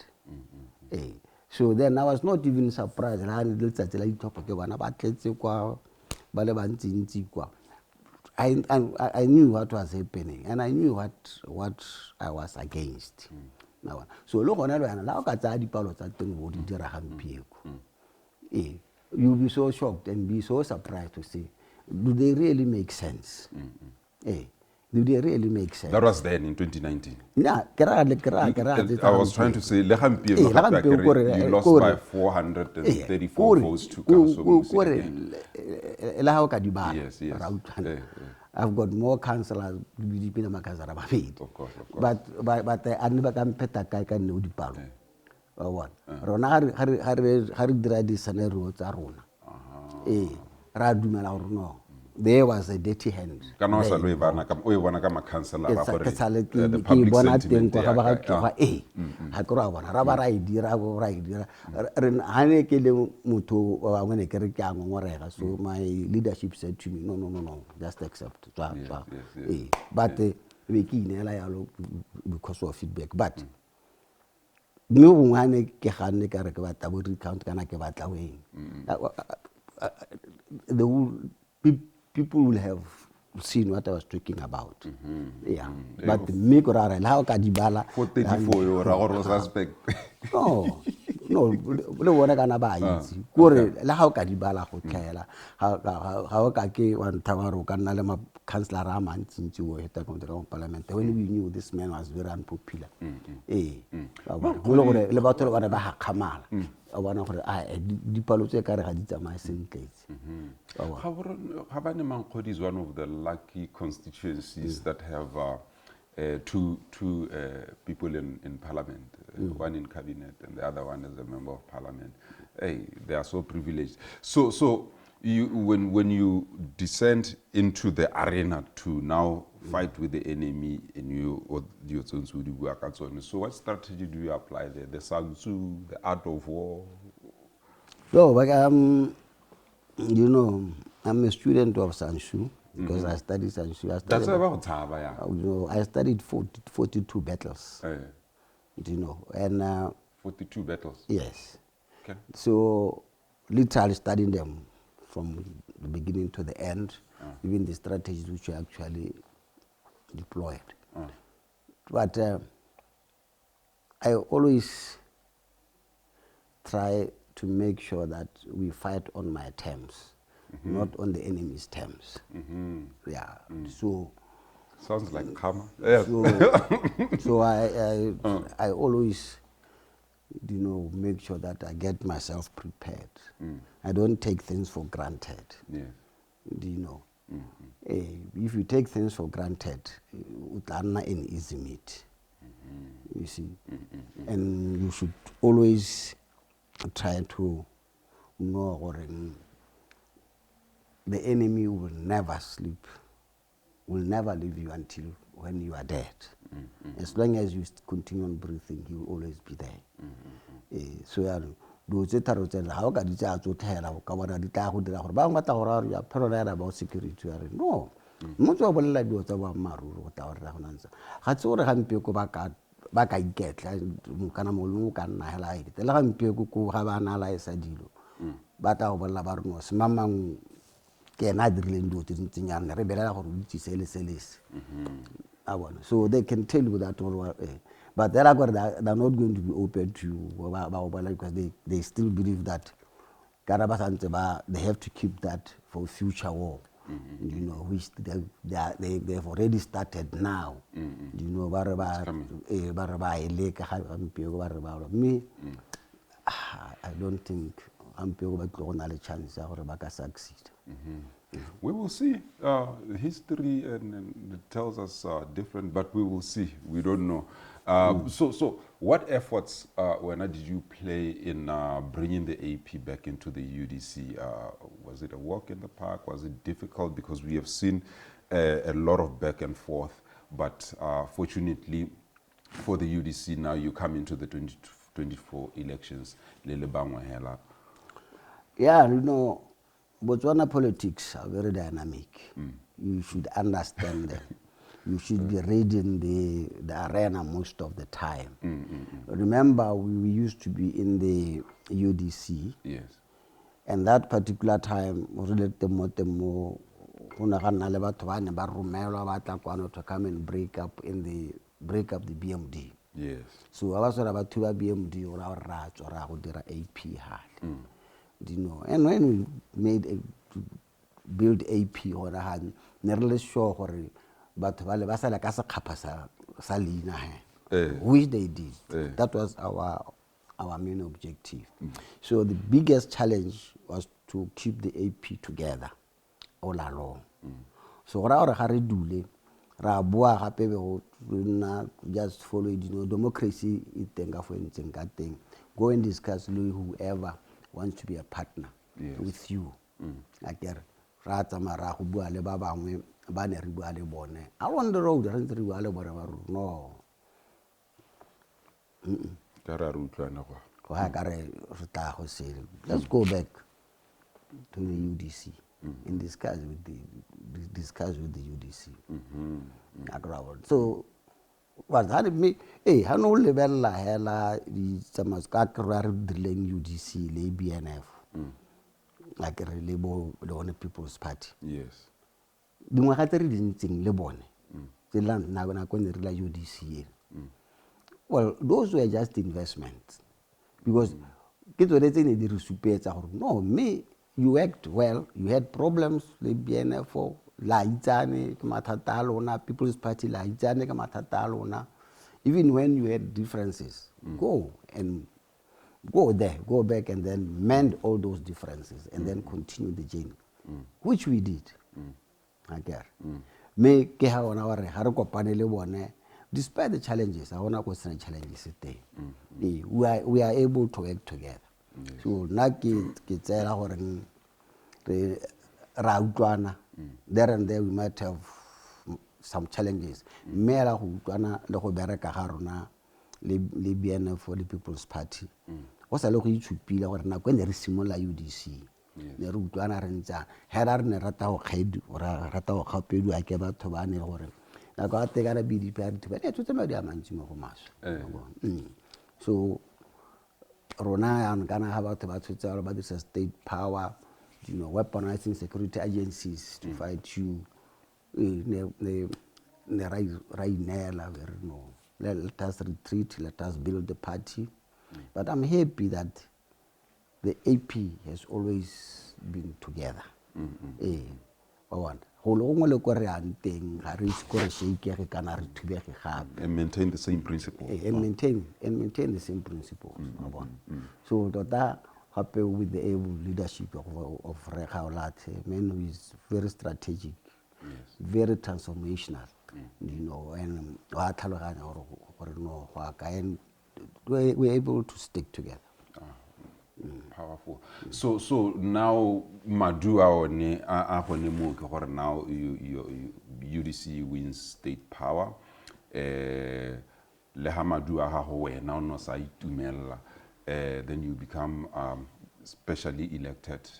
So then I was not even surprised. I knew what was happening, and I knew what I was against. So you'll be so shocked and be so surprised to see, do they really make sense? Do they really make sense? That was then in 2019. Yeah, I was trying to say, you lost by 434 votes to council. Yes. I've got more councillors. Of course. But I never can pet a guy can know the power. Or what? Rona hari dira di scenario tsa rona. Ra dumela hore no. there was a dirty hand. Kana there sa lo involved. ibana o e bona ka ma-councillor It's gore, ke sale the ke public bona teng sentiment kwa ya ga ba ka, ga tloga ga ke ra bona ra ba ra e dira go ra e dira re ha ne ke le motho wa bangwe ne ke re ke a ngongorega, so my leadership said to me no just accept tswa but be ke inela yalo because of feedback, but mme gongwe ha ne ke ganne ka re ke batla bo recount kana ke batla weng people will have seen what I was talking about. Yeah. But me ko ra re la ka di bala 434 yo ra gore o suspect. no le bona kana ba itse kore la ha o ka di bala go tlhaela ga o ka ke wa ntaba ro ka nna le ma councillor a mantsi o heta ko dira parliament when we knew this man was very unpopular ba gore le batho ba ba khamala a bona gore dipalo tse ka re ga di tsamaye sentle. Gabanemankhodi is one of the lucky constituencies that have two people in parliament, one in cabinet and the other one as a member of parliament. Hey, they are so privileged. So you when you descend into the arena to now fight with the enemy and so what strategy do you apply there? The Sun Tzu, the art of war? So, but you know, I'm a student of Sun Tzu because I studied Sun Tzu. That's about Taba, yeah. You know, I studied 42 battles. You know, and 42 battles. Yes. Okay. So, literally studying them from the beginning to the end, even the strategies which were actually deployed. But I always try to make sure that we fight on my terms, not on the enemy's terms. Yeah. So sounds like karma. Yes. So I always, you know, make sure that I get myself prepared. I don't take things for granted. Yes. Do you know? If you take things for granted, it's an easy meet. You see, and you should always try to know the enemy will never sleep, will never leave you until when you are dead. As long as you continue on breathing, he will always be there. So do tse tharo tse ga o ka di tsa tso thela go ka bona di tla go dira gore ba ngata gore ya paranoid about security ya re no motho wa bolela dio tsa ba maruru go tla gore go nantsa ga tse gore gampe ko ba ka iketla kana molong ka nna hela ite le gampe ko ga ba na la isa dilo ba tla go bolela ba re no se mamang ke na dirile dio tse ntsenyana re belela gore o itse sele so they can tell you that all but they're not going to be open to you because they still believe that they have to keep that for future war. You know, which they've already started now. You know, me, I don't think I'm going to chance to succeed. We will see. History and it tells us different, but we will see. We don't know. So what efforts, when did you play in bringing the AP back into the UDC? Was it a walk in the park? Was it difficult? Because we have seen a lot of back and forth, but fortunately for the UDC now, you come into the 2024 elections. Yeah, you know, Botswana politics are very dynamic. You should understand them. You should be reading the arena most of the time. Remember, we used to be in the UDC. Yes. And that particular time, to come and break up the BMD. Yes. So I was about to BMD or our rats or our AP hard. Do you know? And when we build AP or a hand, nearly sure but Valebasa Casa Capasa Salina, which they did. That was our main objective. So the biggest challenge was to keep the AP together all along. So Rara Haridule, Rabua Happy just follow it, you know, democracy is thing. Go and discuss with whoever wants to be a partner with you. ra tsamaya ra go bua le ba bangwe ba ne re bua le bone along the road re ntse re bua le bone ba re no ka ra re utlwana kwa go ha ka re tla go sele let's go back to the UDC and discuss with the UDC so was that me ha no lebella hela di tsama ka kra re dileng UDC le BNF like re le bo le People's Party yes dingwaga tse re dintseng le bone tse la na go ne re la UDC well those were just investments because ke tsone tse ne di re supetsa gore no me you act well you had problems le BNF la itsane ke mathata a lona People's Party la itsane ke mathata a lona even when you had differences go there go back and then mend all those differences and then continue the journey which we did me ke ha ona wa re ha re kopane le bone despite the challenges I wanna question challenges today we are able to work together so na ke tsela gore re ra utlwana there and there we might have some challenges me la go utlwana le go bereka ga rona le BNF for the People's Party go sa le go itshupile gore na go ne re simola UDC ne re utlwana re ntsa hera re ne rata go kgedi ora rata go gapedu a ke batho ba ne gore na go atekana BDP a dithuba ne tsotse madi a mantsi mo go maswe so rona ya nkana ha batho ba tshotse ba dirisa state power weaponizing security agencies to fight you ne very no let us retreat let us build the party but I'm happy that the AP has always been together go le ko re anteng ga re skore shake ge kana re thubege gape and maintain the same principles and maintain the same principles so that happy with the able leadership of Rekhaolathe man who is very strategic very transformational and we're able to stick together powerful so now madua one a gone mo ke gore now UDC wins state power le ha madua ha go wena o no sa itumella then you become specially elected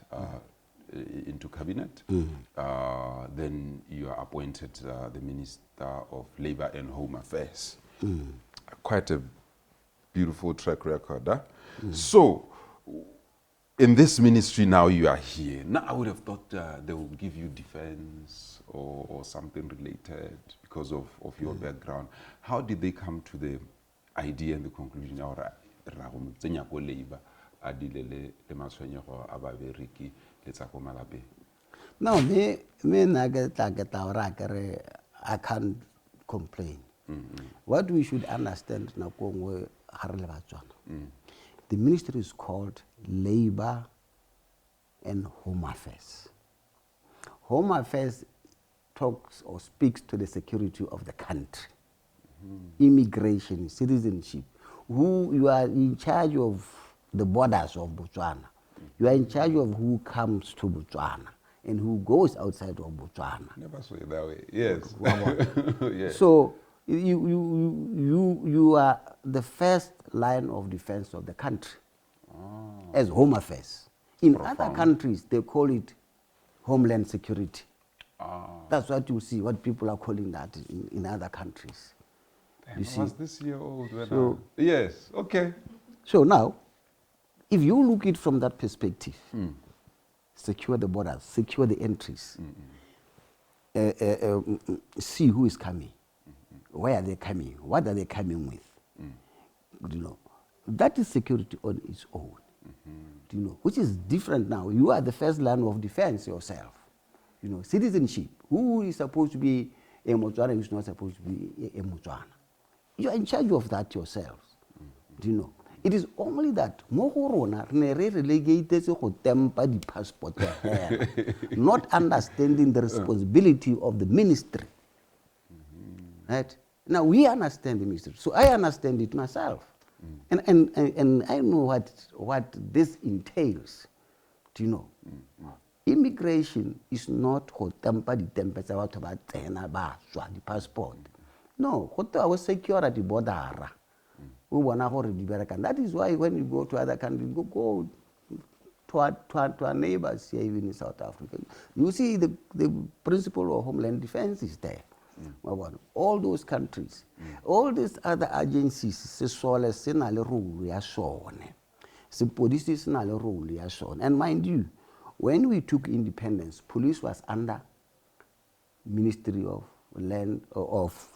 into cabinet then you are appointed the Minister of Labor and Home Affairs quite a beautiful track record so in this ministry now you are here. Now I would have thought they would give you defense or something related because of your background. How did they come to the idea and the conclusion? No, I can't complain. What we should understand now, the ministry is called Labor and Home Affairs. Home Affairs talks or speaks to the security of the country, immigration, citizenship. Who you are in charge of the borders of Botswana. You are in charge of who comes to Botswana and who goes outside of Botswana. Never say it that way. Yes. Yes. So you are the first line of defense of the country as Home Affairs. In other countries, they call it Homeland Security. That's what you see, what people are calling that in other countries. You see? Was this year old when yes, okay. So now, if you look at it from that perspective, secure the borders, secure the entries, see who is coming, where are they coming, what are they coming with, that is security on its own, which is different now. You are the first line of defense yourself. Citizenship, who is supposed to be a Motswana, who is not supposed to be a Motswana. You are in charge of that yourselves. It is only that Mohorona relegated to temper the passport, not understanding the responsibility of the ministry. Right? Now we understand the ministry, so I understand it myself, and I know what this entails. Immigration is not go tempa ditempe tsa batho ba tsena ba swa di passport. No, go twa go secure at the border. We bona gore di bereka. That is why when you go to other countries, go to our neighbors here, even in South Africa, you see the principle of homeland defense is there. All those countries, all these other agencies, se sole se na le role ya sone. Se police se na le role ya sone. And mind you, when we took independence, police was under Ministry of Land of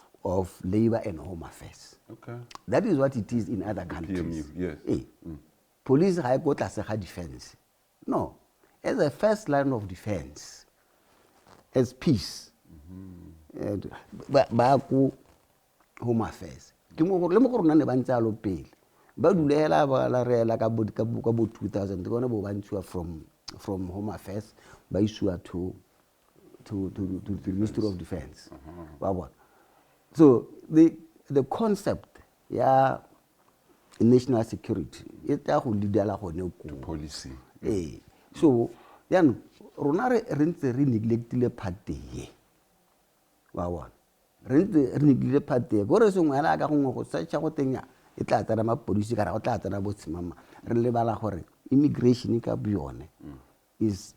Labor and Home Affairs. Okay. That is what it is in other countries. PMU, yes. Hey, police ha go tlase ga defense. No, as a first line of defense, as peace. Ba go Home Affairs. Ke mo le mo go rona ne ba ntse a lo pele. Ba dulela ba la rela ka bo 2000 ke bona bo ba ntshiwa from Home Affairs ba isua to the Ministry of Defense. So the concept national security it a go lidela gone ko policy. So then rona re ntse re neglectile part ye. Re neglile part ye go re sengwe la ka gongwe go searcha go tenya e tla tsana mapodisi ka ra go tla tsana botsimama re lebala gore immigration ka buyone is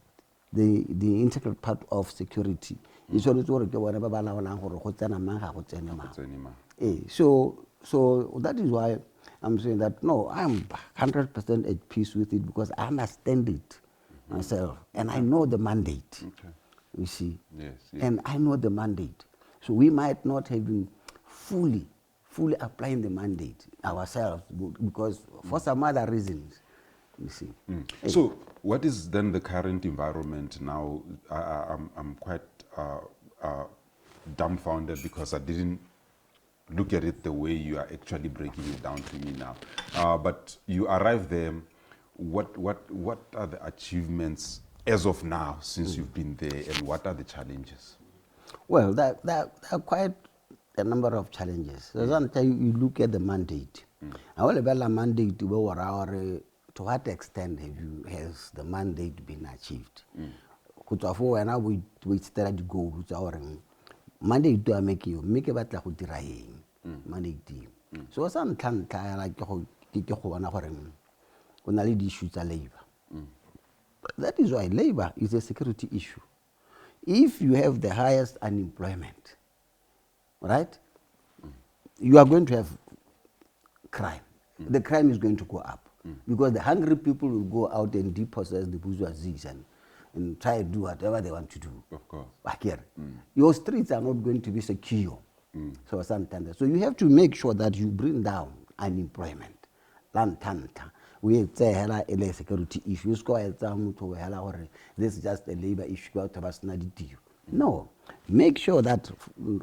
the integral part of security. It's only gore ke bona ba ba laolang gore go tsena mang ga go tsene mang. So that is why I'm saying that no, I'm 100% at peace with it because I understand it myself and I know the mandate. Okay. You see, yes. And I know the mandate. So we might not have been fully applying the mandate ourselves because for some other reasons, you see. So what is then the current environment now? I'm quite dumbfounded because I didn't look at it the way you are actually breaking it down to me now. But you arrived there. What are the achievements as of now since you've been there, and what are the challenges? Well, there are quite a number of challenges. So you look at the mandate. I want to mandate to what extent has the mandate been achieved? When I we started to go mandate to make batla go dira eng mandate. So some can like go bona gore o na le issues tsa labor. That is why labor is a security issue. If you have the highest unemployment, right, you are going to have crime. The crime is going to go up because the hungry people will go out and depossess the bourgeoisie and try to do whatever they want to do. Of course. Your streets are not going to be secure. So you have to make sure that you bring down unemployment. We say a security issue. This is just a labor issue. No. Make sure that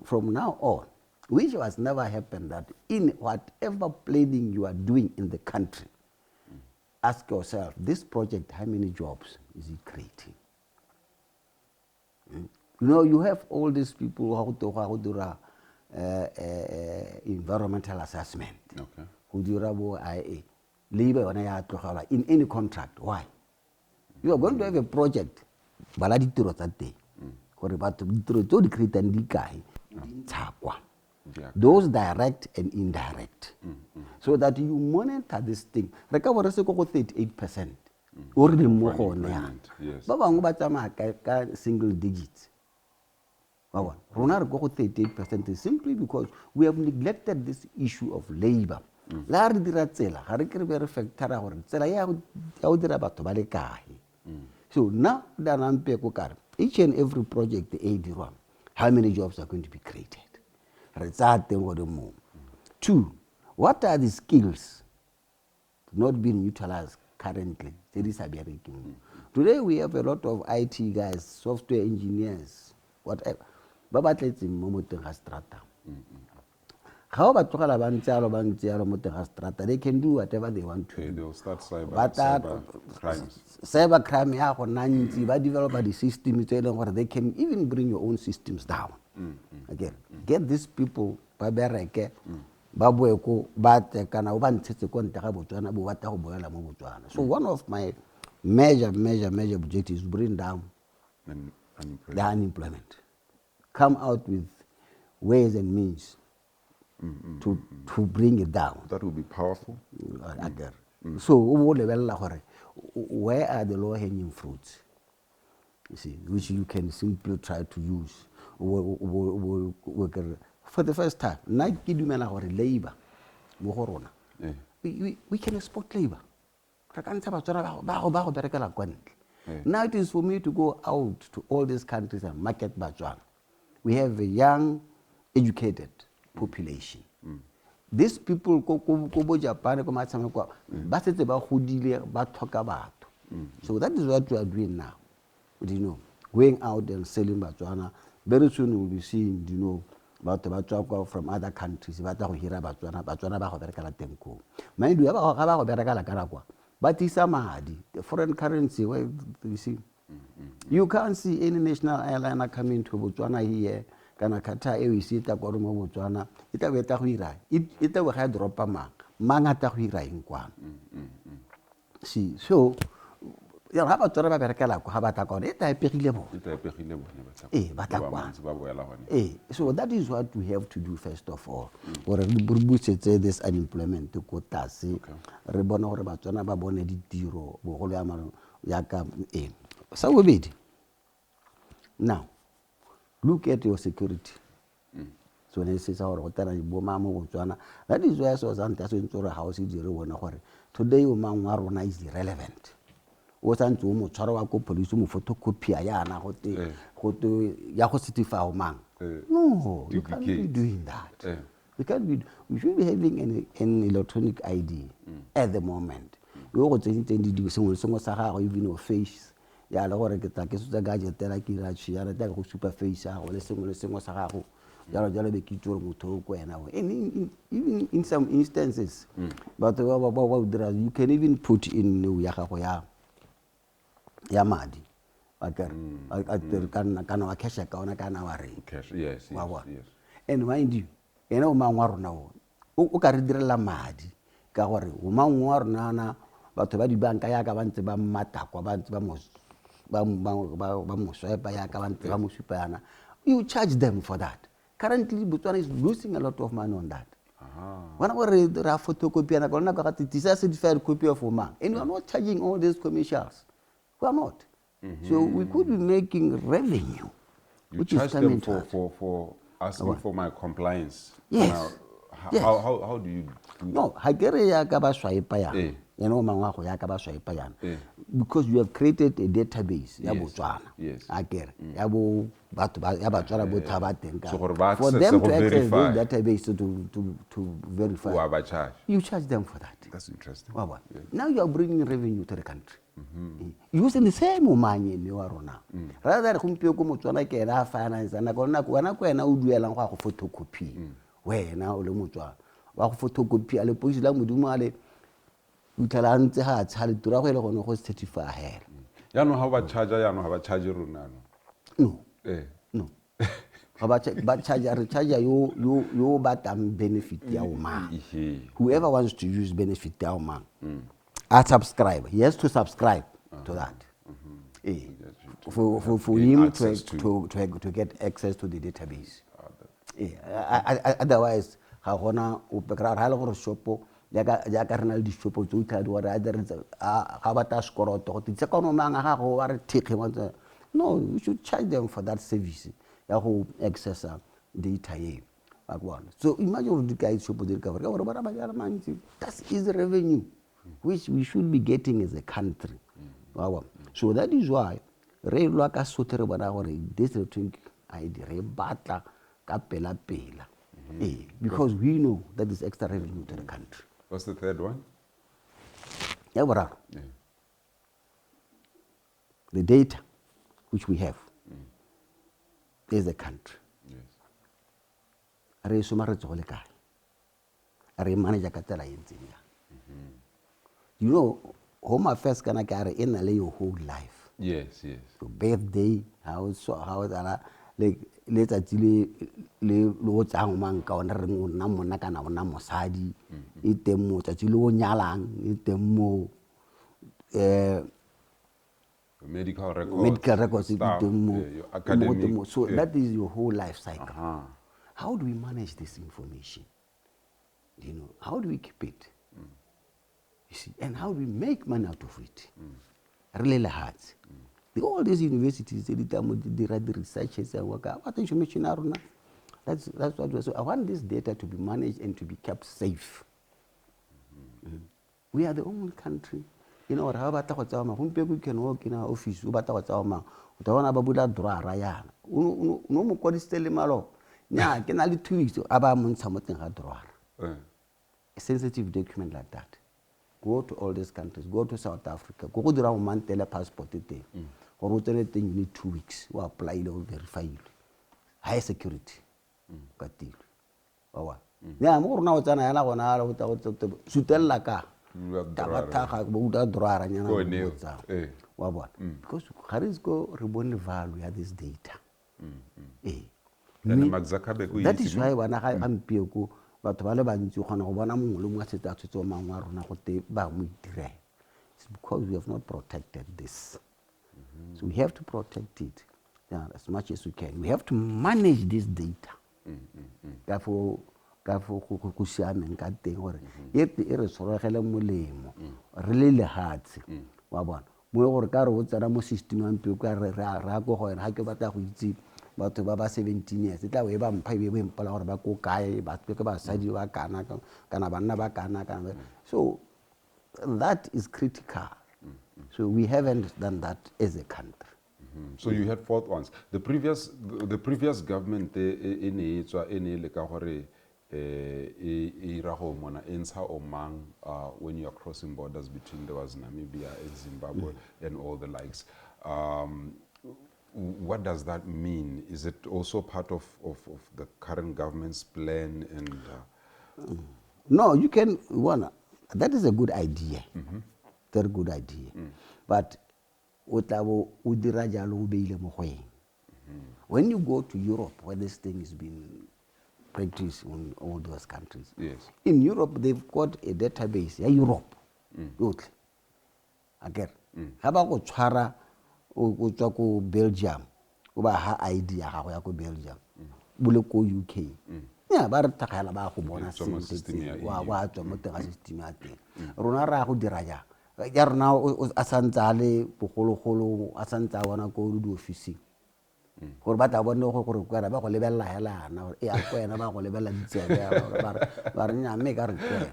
from now on, which has never happened, that in whatever planning you are doing in the country, ask yourself, this project, how many jobs is it creating? You know, you have all these people who do environmental assessment, who do IA, labor in any contract. Why? You are going to have a project, those direct and indirect, so that you monitor this thing. Recover 38%. Already more on single digits. Ronar go 38% is simply because we have neglected this issue of labor. So now each and every project how many jobs are going to be created? 2, what are the skills not being utilized currently? Today we have a lot of IT guys, software engineers, whatever. They can do whatever they want to. They'll start cyber crimes. Cyber crime, develop the systems, they can even bring your own systems down. Again, get these people, so one of my major objectives is to bring down And the unemployment. Come out with ways and means to bring it down. That would be powerful. So, where are the low-hanging fruits? You see, which you can simply try to use. For the first time, labor. We can export labor. Now it is for me to go out to all these countries and market Botswana. We have a young, educated population. These people go Japan, so that is what we are doing now. You know, going out and selling Botswana. Very soon we will be seeing, you know, about from other countries. Mind you, but it's the foreign currency. Where you see, you can't see any national airliner coming to Botswana here. Kana kata we see ta kwa mo Botswana. Ita weta go ira. Ita we ga dropa manga ta go ira eng kwa. See, so ya ha ba tsora ba berekela go ha ba ta kone ita epegile bo. So that is what we have to do first of all. Or re this unemployment to quota se re bona gore ba tsona ba bone ditiro bo go ya maro ya ka sa go bedi. Now look at your security. So when says our hotel bo mama go tswana, that is why so zanta so ntoro house di re bona gore today o mang wa rona is irrelevant. O santse o mo tshwara wa ko police mo photocopy ya na go te ya go certify o mang. No, you can't be doing that. We can't be. We should be having an electronic ID at the moment. You go to do some sa ga even your face. Ya le gore ke tla ke se ga jetela ke ra tshi ya re tla go super face ya go le sengwe sa gago. Ya be ke tshwere motho go wena. Even in some instances, but you can even put in ya gago ya madi. Kana wa cash account kana wa re. Cash, yes. And mind you, o mang wa rona o ka re direla madi ka gore o mang wa rona na batho ba di banka ya ka ba ntse ba matakwa ba ntse ba mo swipe ya ka ba ntse ba mo swipe yana. You charge them for that. Currently Botswana is losing a lot of money on that. When we ra photocopy na gona ka ti sa certified copy of man, and we are not charging all these commercials. We are not. So we could be making revenue. You charge them for asking for my compliance. Yes. Now, how do you do that? No, hagere ya ka ba swipe ya. You know mangwa go ya ka ba swipe ya. Because you have created a database ya Botswana. Yes. Agere ya bo batho ba ya Botswana bo thaba teng ka. For them to access the database to verify. You charge them for that. That's interesting. Now you are bringing revenue to the country. Using the same money in your rona. Rather kumpio ko Motswana ke ra finance na gona ko ena o duelang go photocopy. Wena o le Motswana wa go photocopy ale poisi la modumo ale utla ntse ha tshale tura go ile gone go certify hela. Ya no ha ba charge rona no. No. Ba charge you batam benefit ya o man. Whoever wants to use benefit ya o man. I subscribe. He has to subscribe to that. For him to get access to the database. Otherwise, hagona o pekra ra le gore shopo ya ka rena le di shopo tso utladi wa ra there ga bata skoroto go tse kono manga ga go wa re thikhe wa. No, you should charge them for that service. Ya go access data ye. So imagine the guys shopo di ka gore ba ba ya mantsi. That is revenue which we should be getting as a country. So that is why re lwa ka sotere bona gore this electronic ID re batla ka pela. Because we know that is extra revenue to the country. What's the third one? The data which we have is the country. Re sumare tsole kae. Re manage ka tsela yentseng. You know, Home Affairs kana kare in your whole life. Yes. Your birthday, how like let's actually lo tsang mang ka ona re nna monna kana ona mosadi e teng mo tsa lo nyalang e teng mo medical records, medical records, staff, your academic. so that is your whole life cycle. Uh-huh. How do we manage this information? You know, how do we keep it? You see, and how do we make money out of it? Really hard. All these universities, they write the researchers and work out. What information are now? That's what we. So I want this data to be managed and to be kept safe. We are the only country. You know, we can walk in our office. We can 2 weeks. A sensitive document like that. Go to all these countries. Go to South Africa. Go to the Mandela passport. Or you need 2 weeks. We apply it or verify it. High security. Yeah, more now than I know without because Harisco Ribon value this data. That is why when I'm Pioku, but Valaban to Honor, it's because we have not protected this. So we have to protect it as much as we can. We have to manage this data. Therefore, kusiame ka teng gore e re sorogele molemo really hard wa bona mo gore ka re o tsena mo system ya mpio ka re ra go go ha ke batla go itse batho ba 17 years tla we ba mpha be mpala gore ba go kae ba ke ba sadi ba kana banna ba kana. So that is critical. So we haven't done that as a country. So you had fourth ones. The previous government in when you are crossing borders between there was Namibia and Zimbabwe and all the likes. What does that mean? Is it also part of the current government's plan? And no, you can that is a good idea. Very good idea. But when you go to Europe, where this thing is being practiced in all those countries, yes. In Europe they've got a database. Europe, again, how about Chara or Belgium? Over ID, Belgium, Buloko UK. Yeah, but Takala system. Ronara Diraya. Now, Asantale, Pukolo, Asanta, wana go do fishing. Or but I wonder who require about level Hela, now, about level Barina make a request.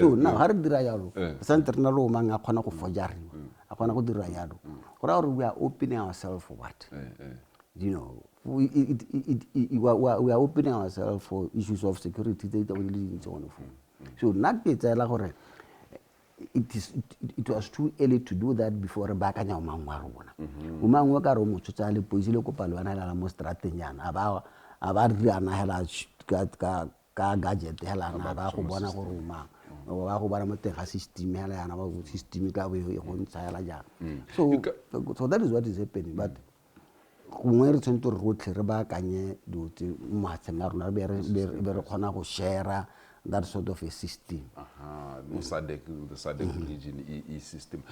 So now, hard Dirayalo, Santa Nalo Manga Konako for Jari, Akonako Dirayado. Or we are opening ourselves for what? You know, we are opening ourselves for issues of security data. So, not be like it was too early to do that before Bakanya Mangwaruna. Umangwaka Romuchali, Pozilo Palwana, Mostratenan, about Riana Hela gadget, Hela, Abana Roma, or Ahubaramate system, Hela, and about systemic on Salaja. So that is what is happening. But when to root Rebakanye, do to Matamaru, Berona, share. That sort of a system. The SADC region system.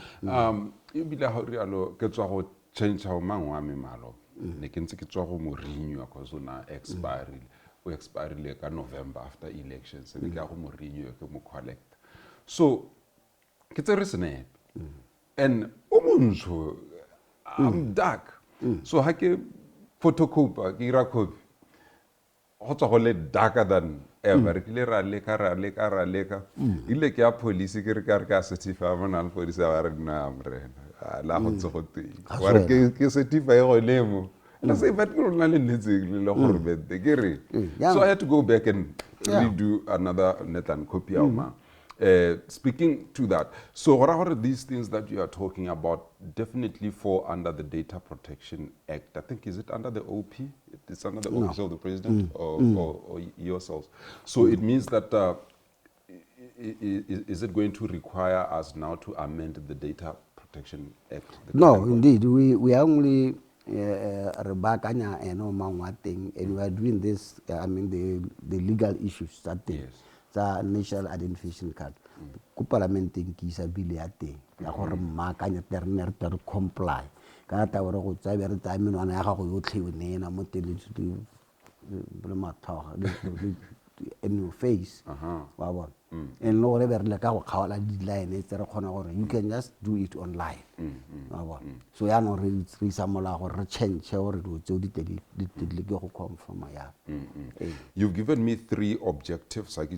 You be la hori alo ke tswa go change how mangwa me malo. Ne ke ntse ke tswa go mo renew because ona expire le ka November after elections. Ne ke go mo renew ke mo collect. So ke tsere snap. And I'm dark. So ha ke photocopy ke ira copy. Ho tswa go le darker than ever. Ra leka. Ile ke a police ke re ka certify monal police ba re na amre. La go tso go teng. Wa re ke certify go lemo. La say but ke rona le netseng le gore bete ke re. So I had to go back and redo another net and copy of ma. Speaking to that, so what are these things that you are talking about definitely fall under the Data Protection Act? I think, is it under the OP? It's under the Office of the President or yourselves? So it means that, is it going to require us now to amend the Data Protection Act? No, indeed. We are only Rebakanya and thing, and we are doing this, the legal issues that thing. Yes. The national identification card. ko parlamenteng ke isa bile ya teng ya gore mmaakanya re comply ka ta gore go tsa be re tsa menwana ya gago yotlhe o neena mo tele le mathoga in your face wa bona and no gore be re le ka go kgaola di-line tse re kgona gore you can just do it online wa bona so ya no re isa mola gore re change gore dilo tseo di le ke go confirma ya You've given me 3 objectives so that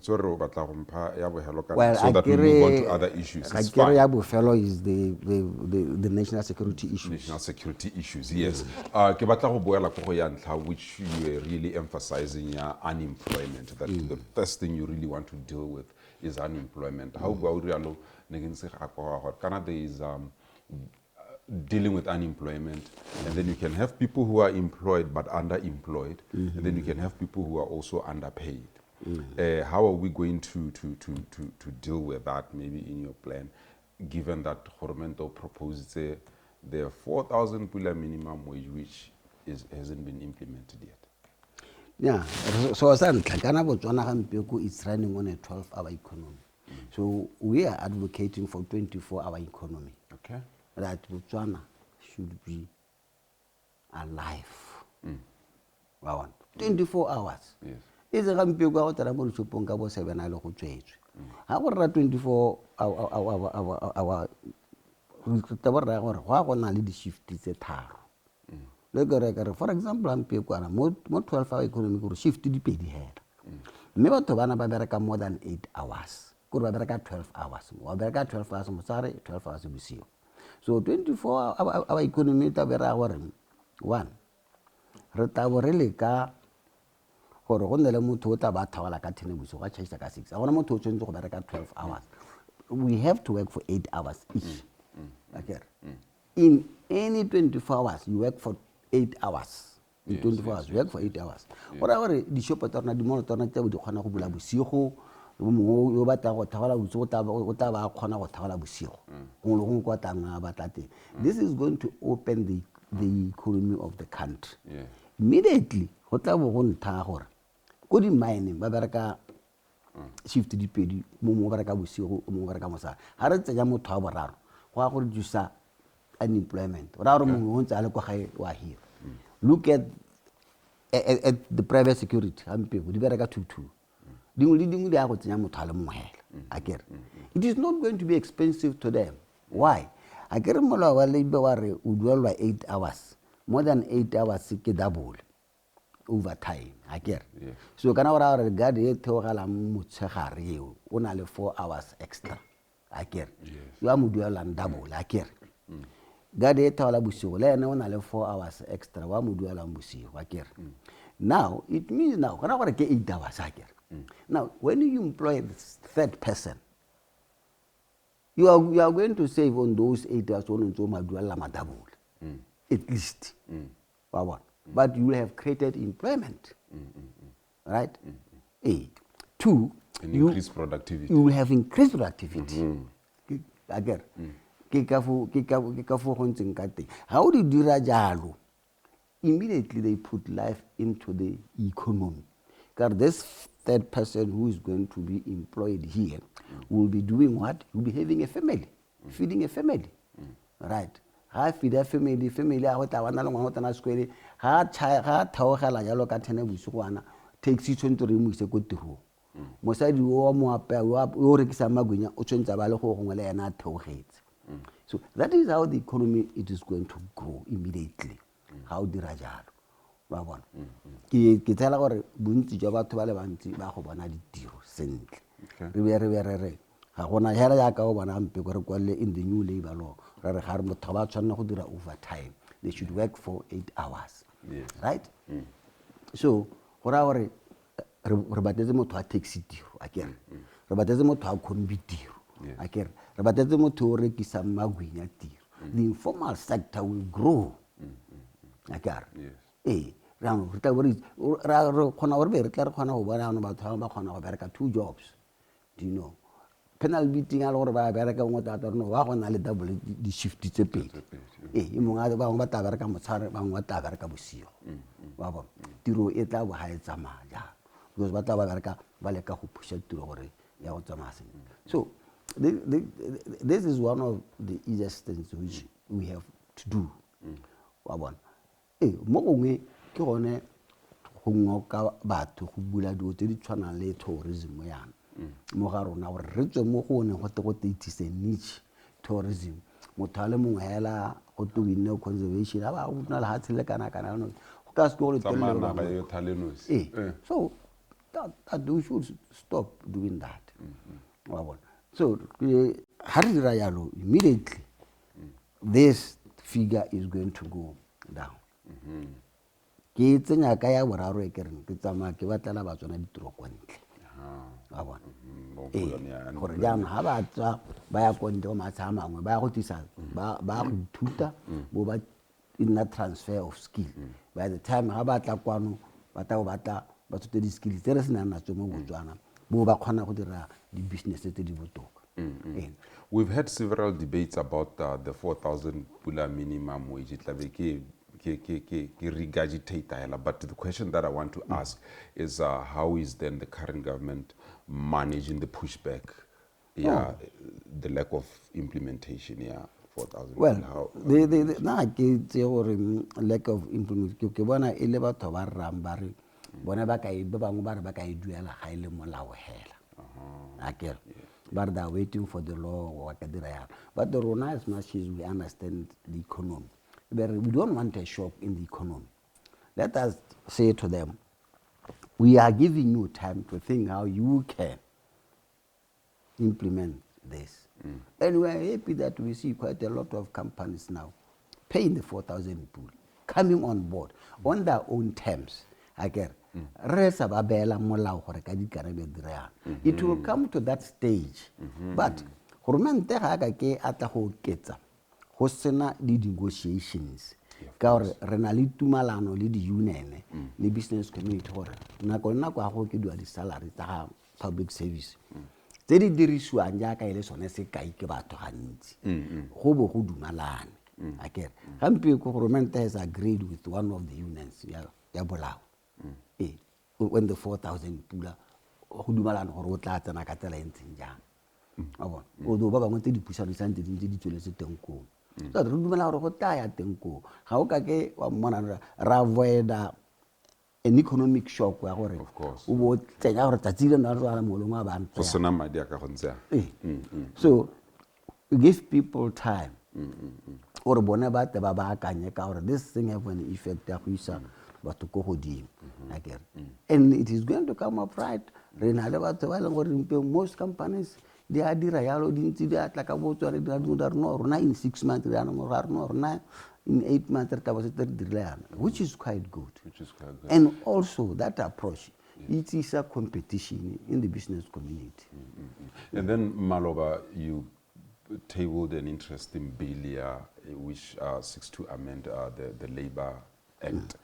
well, we move on to other issues. It's fine. Ya bofelo is the national security issues. National security issues, yes. Ke batla go boela go ya ntlha which you were really emphasizing unemployment, that the first thing you really want to deal with is unemployment. How about rialo Canada is dealing with unemployment, and then you can have people who are employed but underemployed, and then you can have people who are also underpaid. How are we going to deal with that, maybe in your plan, given that Hormento proposes the 4,000 pula minimum wage, which hasn't been implemented yet? Yeah, so Botswana is running on a 12-hour economy. So we are advocating for 24-hour economy. Okay. That Botswana should be alive. 24 hours. Yes. Is a rampio go out mo shopong ka bo 7 a le go tswetswe. Ha go ra 24 hour ta ba ra gore go na le di shift tse tharo. Le gore for example rampio kwana mo 12-hour economy go shift di pedi hela. Mme batho bana ba bereka more than 8 hours. Go ba bereka 12 hours. Wa bereka 12 hours mo tsare 12 hours bosigo. So 24 hour economy ta bera gore 1 re ta bo re le ka gore go nne le motho o tla ba thawala ka 10 bosigo ga change ka 6 a gona motho o tshwentse go bereka 12 hours. We have to work for 8 hours each. Okay. In any 24 hours you work for 8 hours. In 24 hours you work for 8 hours. Gore di shop tsa rona di mo tsona tse di kgona go bula bosigo yo batla go thawala bosigo o ta ba kgona go thawala bosigo go lo go kwatanga ba tate. This is going to open the economy of the country. Immediately go tla bo go ntha gore go di mining ba bereka shift di pedi mo bereka bosigo mo bereka mosa ha re tsenya motho wa boraro go a go reduce unemployment ra re mo o ntse a le kwa gae wa here. Look at the private security hampe go di bereka 22 dingwe di a go tsenya motho a le mohela akere. It is not going to be expensive to them. Why? Akere molao wa labor wa re o duelwa 8 hours, more than 8 hours ke double overtime akere. So kana ora re guard e theogala motshegare eo o na le 4 hours extra akere. Yo a mo duela double akere. Guard e theogala bosigo le ene o na le 4 hours extra wa mo duela bosigo akere. Now it means now kana gore ke 8 hours akere. Now when you employ the third person, you are going to save on those 8 hours on maduala madabul at least. But you have created employment. Right? 2, increase productivity. You have increased productivity. Again, how do you do that? Immediately they put life into the economy. Because this third person who is going to be employed here will be doing what? Will be having a family, feeding a family. Right? Ha feed a family a hota wana lo ngwana na skwele ha theogela jalo ka 10 bosigo ana taxi tshwentse re mo ise go tiro mosadi o mo apea o rekisa magwenya o tshwentse ba le go gongwe le yana theogetse. So that is how the economy it is going to grow immediately. How dira jalo ba bona ke tsela gore bontsi jwa batho ba le bantsi ba go bona ditiro sentle re ga gona hela ya ka o bona ampe gore kwale in the new labor law re ga re motho ba tshwanela go dira overtime. They should work for 8 hours. Right? So gora gore re batetse motho a taxi tiro akere re batetse motho a khombi tiro akere re batetse motho o rekisa magwenya tiro. The informal sector will grow akere. Rano re tla re khona gore be re tla re khona go bona no batho ba khona go bereka 2 jobs. Do you know? Penal beating a gore ba bereka ngo tata no wa gona le double di shift tse pedi. E monga ba ba ta bereka motshare ba ngwa ta bereka bosigo. Wa bona tiro e tla bo ha e tsamaya because ba tla ba bereka ba le ka go pusha tiro gore ya go tsamaya. So this is one of the easiest things which we have to do. Wa bona mo gongwe ke gone go ngoka batho go bula dilo tse di tshwanang le tourism yana mo ga rona gore re tswe mo go ne go it is a niche tourism motho a le mongwe hela go to winne conservation a ba go na le hatse le kana no go ka se go le so that we should stop doing that. Wa bona so ha re dira yalo immediately this figure is going to go down. Ke tsenya ka ya boraro e kereng ke tsama ke batlela ba tsona ditiro kwa ntle. Wa bona gore jana ha ba tswa ba ya kwa ntle go matsa mangwe ba go tisa ba go ithuta bo ba in a transfer of skill. By the time ha ba tla kwano ba batla ba tsote di skills tse re sena na tso mo Botswana bo ba khona go dira di business tse di botoka. We've had several debates about the 4,000 pula minimum wage. Regurgitate, but the question that I want to ask is how is then the current government managing the pushback, the lack of implementation, 4,000. Well, the lack of implementation ke bona e le batho ba rambari bona ba ka ba bangwe ba re ba ka e duela ga ile molao hela. Akere but they are waiting for the law. But the rona, as much as we understand the economy, but we don't want a shock in the economy. Let us say to them, we are giving you time to think how you can implement this. And we are happy that we see quite a lot of companies now paying the 4,000 pool, coming on board on their own terms. Again, it will come to that stage. But negotiations. Union, the business community, salary, public service. Has agreed with one of the unions, when the 4,000 pula go dumalana gore o tla tsena ka tsela entseng jang a bona o do ba bangwe di pushano santse di tsweletse teng ko so re dumela gore go tla ya teng ko ga o ka ke wa mmona ra avoid an economic shock wa gore o bo tsenya gore tsa tsile na re mo lengwa ba ntse go sena madi a ka go ntse so we give people time or bona ba te ba akanye ka gore this thing have an effect ya go isa batho go godimo again and it is going to come up right re na le batho ba le gore most companies they are dira yalo dintsi di atla ka botso re dira no rona in 6 months re ana mo rona in 8 months re ka bo se direla which is quite good and also that approach it is a competition in the business community. And then Maloba, you tabled an interesting bill here which seeks to amend the Labor Act.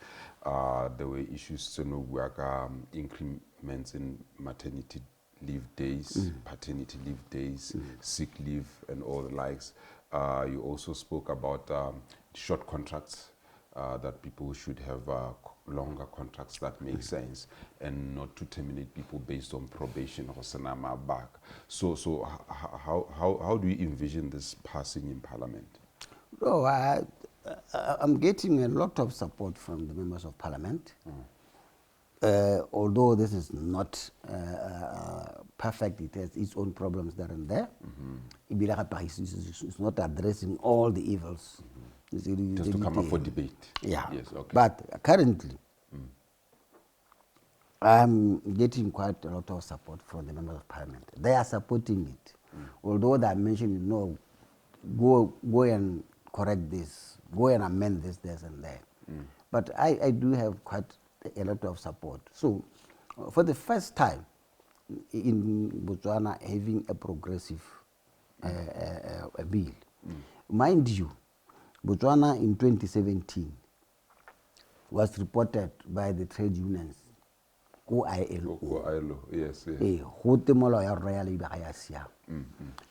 There were issues to work increments in maternity leave days, paternity leave days, sick leave, and all the likes. You also spoke about short contracts, that people should have longer contracts that make sense, and not to terminate people based on probation or sanama back. So how do you envision this passing in Parliament? Oh, I'm getting a lot of support from the members of Parliament. Although this is not perfect, it has its own problems there and there. It's not addressing all the evils. Just to come up for debate. Yeah. Yes, okay. But currently, I'm getting quite a lot of support from the members of Parliament. They are supporting it. Although they are mentioning, no, go and correct this, go and amend this and that. But I do have quite a lot of support. So, for the first time in Botswana having a progressive bill, mind you, Botswana in 2017 was reported by the trade unions, ILO, yes.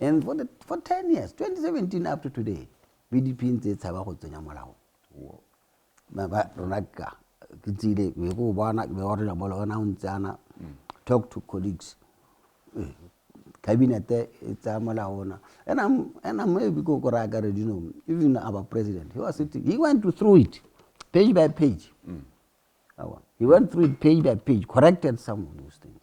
And for 10 years, 2017 up to today, BDP talk to colleagues. cabinet it's a malaona. And I'm maybe go you know, even our president, he was sitting, he went through it page by page. He went through it page by page, corrected some of those things.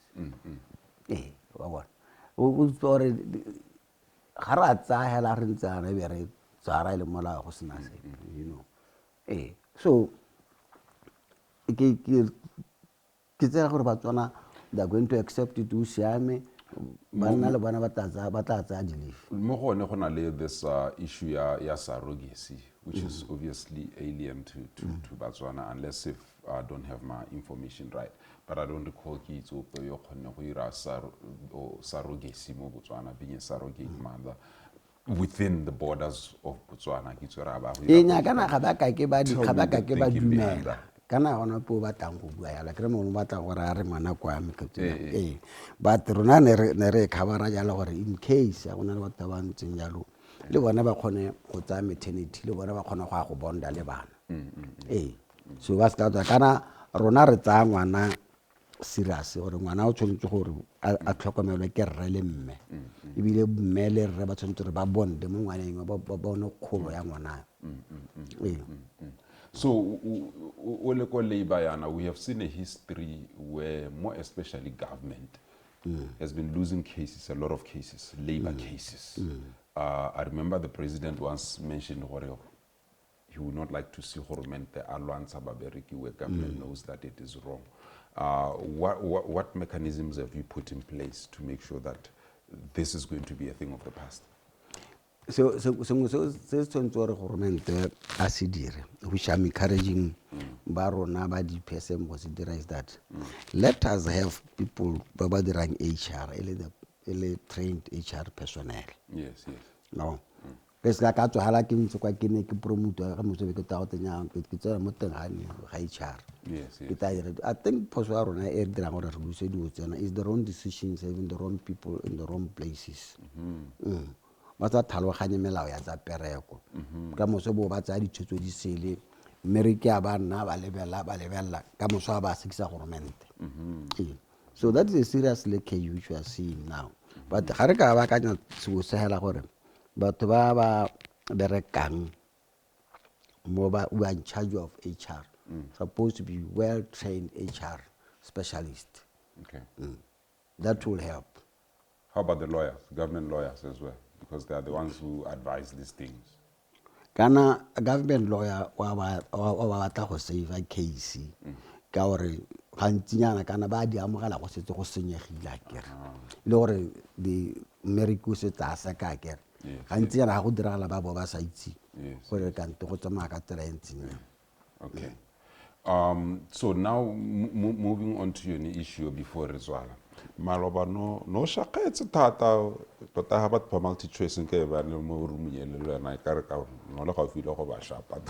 You know. So they're going to accept it to siame banna le bona ba tla this issue ya surrogacy, which is obviously alien to Botswana, unless if I don't have my information right. But I don't recall kids or surrogacy mo Botswana, being a surrogate mother within the borders of Botswana. Kana gona po ba tang go bua yala kre mo ba tla gore a re ngwana kwa me ke but rona ne re khabara jalo gore in case ya gona le batho ba ntseng jalo le bona ba khone go tsa maternity le bona ba khone go bonda le bana so ba ska tsa kana rona re tsa ngwana serious gore ngwana o tshwanetse gore a tlhokomelwe ke rre le mme ebile mme le rre ba tshwanetse re ba bonde mo ngwaneng ba bona kholo ya ngwana. So, we have seen a history where, more especially government, has been losing cases, a lot of cases, labor cases. I remember the president once mentioned he would not like to see the alliance where government knows that it is wrong. What mechanisms have you put in place to make sure that this is going to be a thing of the past? So which I'm encouraging Barona by the person was is that let us have people running HR, trained HR personnel. Yes. No. Because like I to quite promote HR. Yes. I think is the wrong decisions, having the wrong people in the wrong places. Mata tlhaloganye melao ya tsa pereko ka moso bo ba tsa ditshotso di sele America ba nna ba lebella ka moso ba sekisa government. So that is a serious leakage which we are seeing now, but ga re ka ba ka nya se se hela gore batho ba berekang mo ba in charge of HR supposed to be well trained HR specialist. That will help. How about the lawyers, government lawyers as well? Because they are the ones who advise these things. Kana a government lawyer wa go save a case ka gore gantsinyana kana ba di amogela go setse go senyegile akere le gore the miracle se tsa sa ka akere gantsinyana ga go diragala ba bo ba sa itse gore ka nte go tsamaya ka tsela e ntsinyana. Okay. So now moving on to your issue before Rizwala. Maloba no shaqetse thata tota ha batho ba multi choice nke ba le mo rumunyele na ikare ka no le ga file go ba shapa.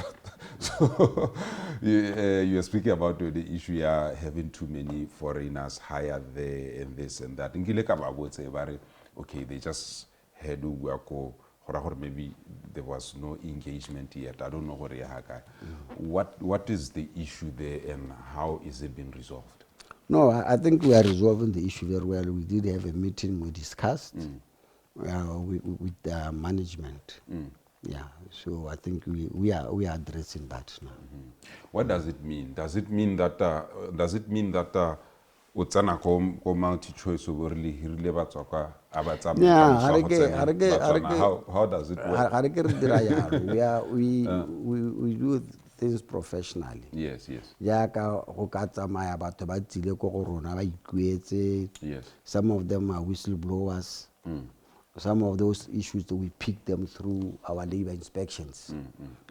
So you are speaking about the issue ya having too many foreigners hired there and this and that. Ngile ka ba botse ba re okay, they just had to work or maybe there was no engagement yet. I don't know what is the issue there and how is it being resolved? No, I think we are resolving the issue very well. We did have a meeting, we discussed with the management. Yeah, so I think we are addressing that now. What does it mean? Does it mean that utsana ko multi choice overly hirile batswa how does it work? We do things professionally. Yes. Yaka go ka tsamaya batho ba tsile ko go rona ba ikuetse. Yes. Some of them are whistleblowers. Some of those issues that we pick them through our labor inspections,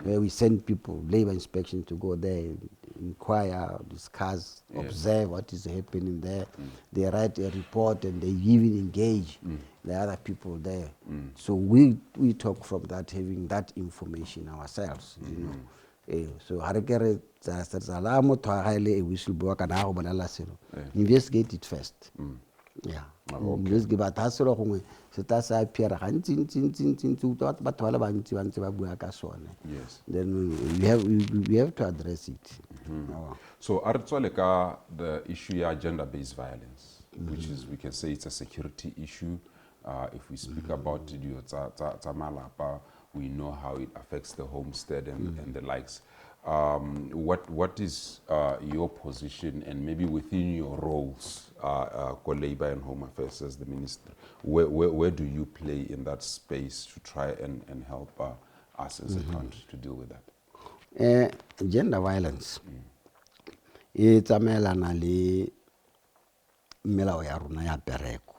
where we send people labor inspection to go there, inquire, discuss, observe what is happening there. They write a report and they even engage the other people there. So we talk from that, having that information ourselves, you know. So harekere tsala mo thwagaile a whistleblower kana go bolela selo, investigate it first. Yeah. Investigate ba taselo gongwe se ta sa appear gantsi batho ba le bantsi ba bua ka sone. Yes. Then we have to address it. So Artswaleka, the issue of gender-based violence, which is, we can say it's a security issue. If we speak about malapa, we know how it affects the homestead and the likes. What is your position, and maybe within your roles, Labor and Home Affairs as the minister, where do you play in that space to try and help us as a country to deal with that? Gender violence, it's a melanali melao ya rona ya pereko.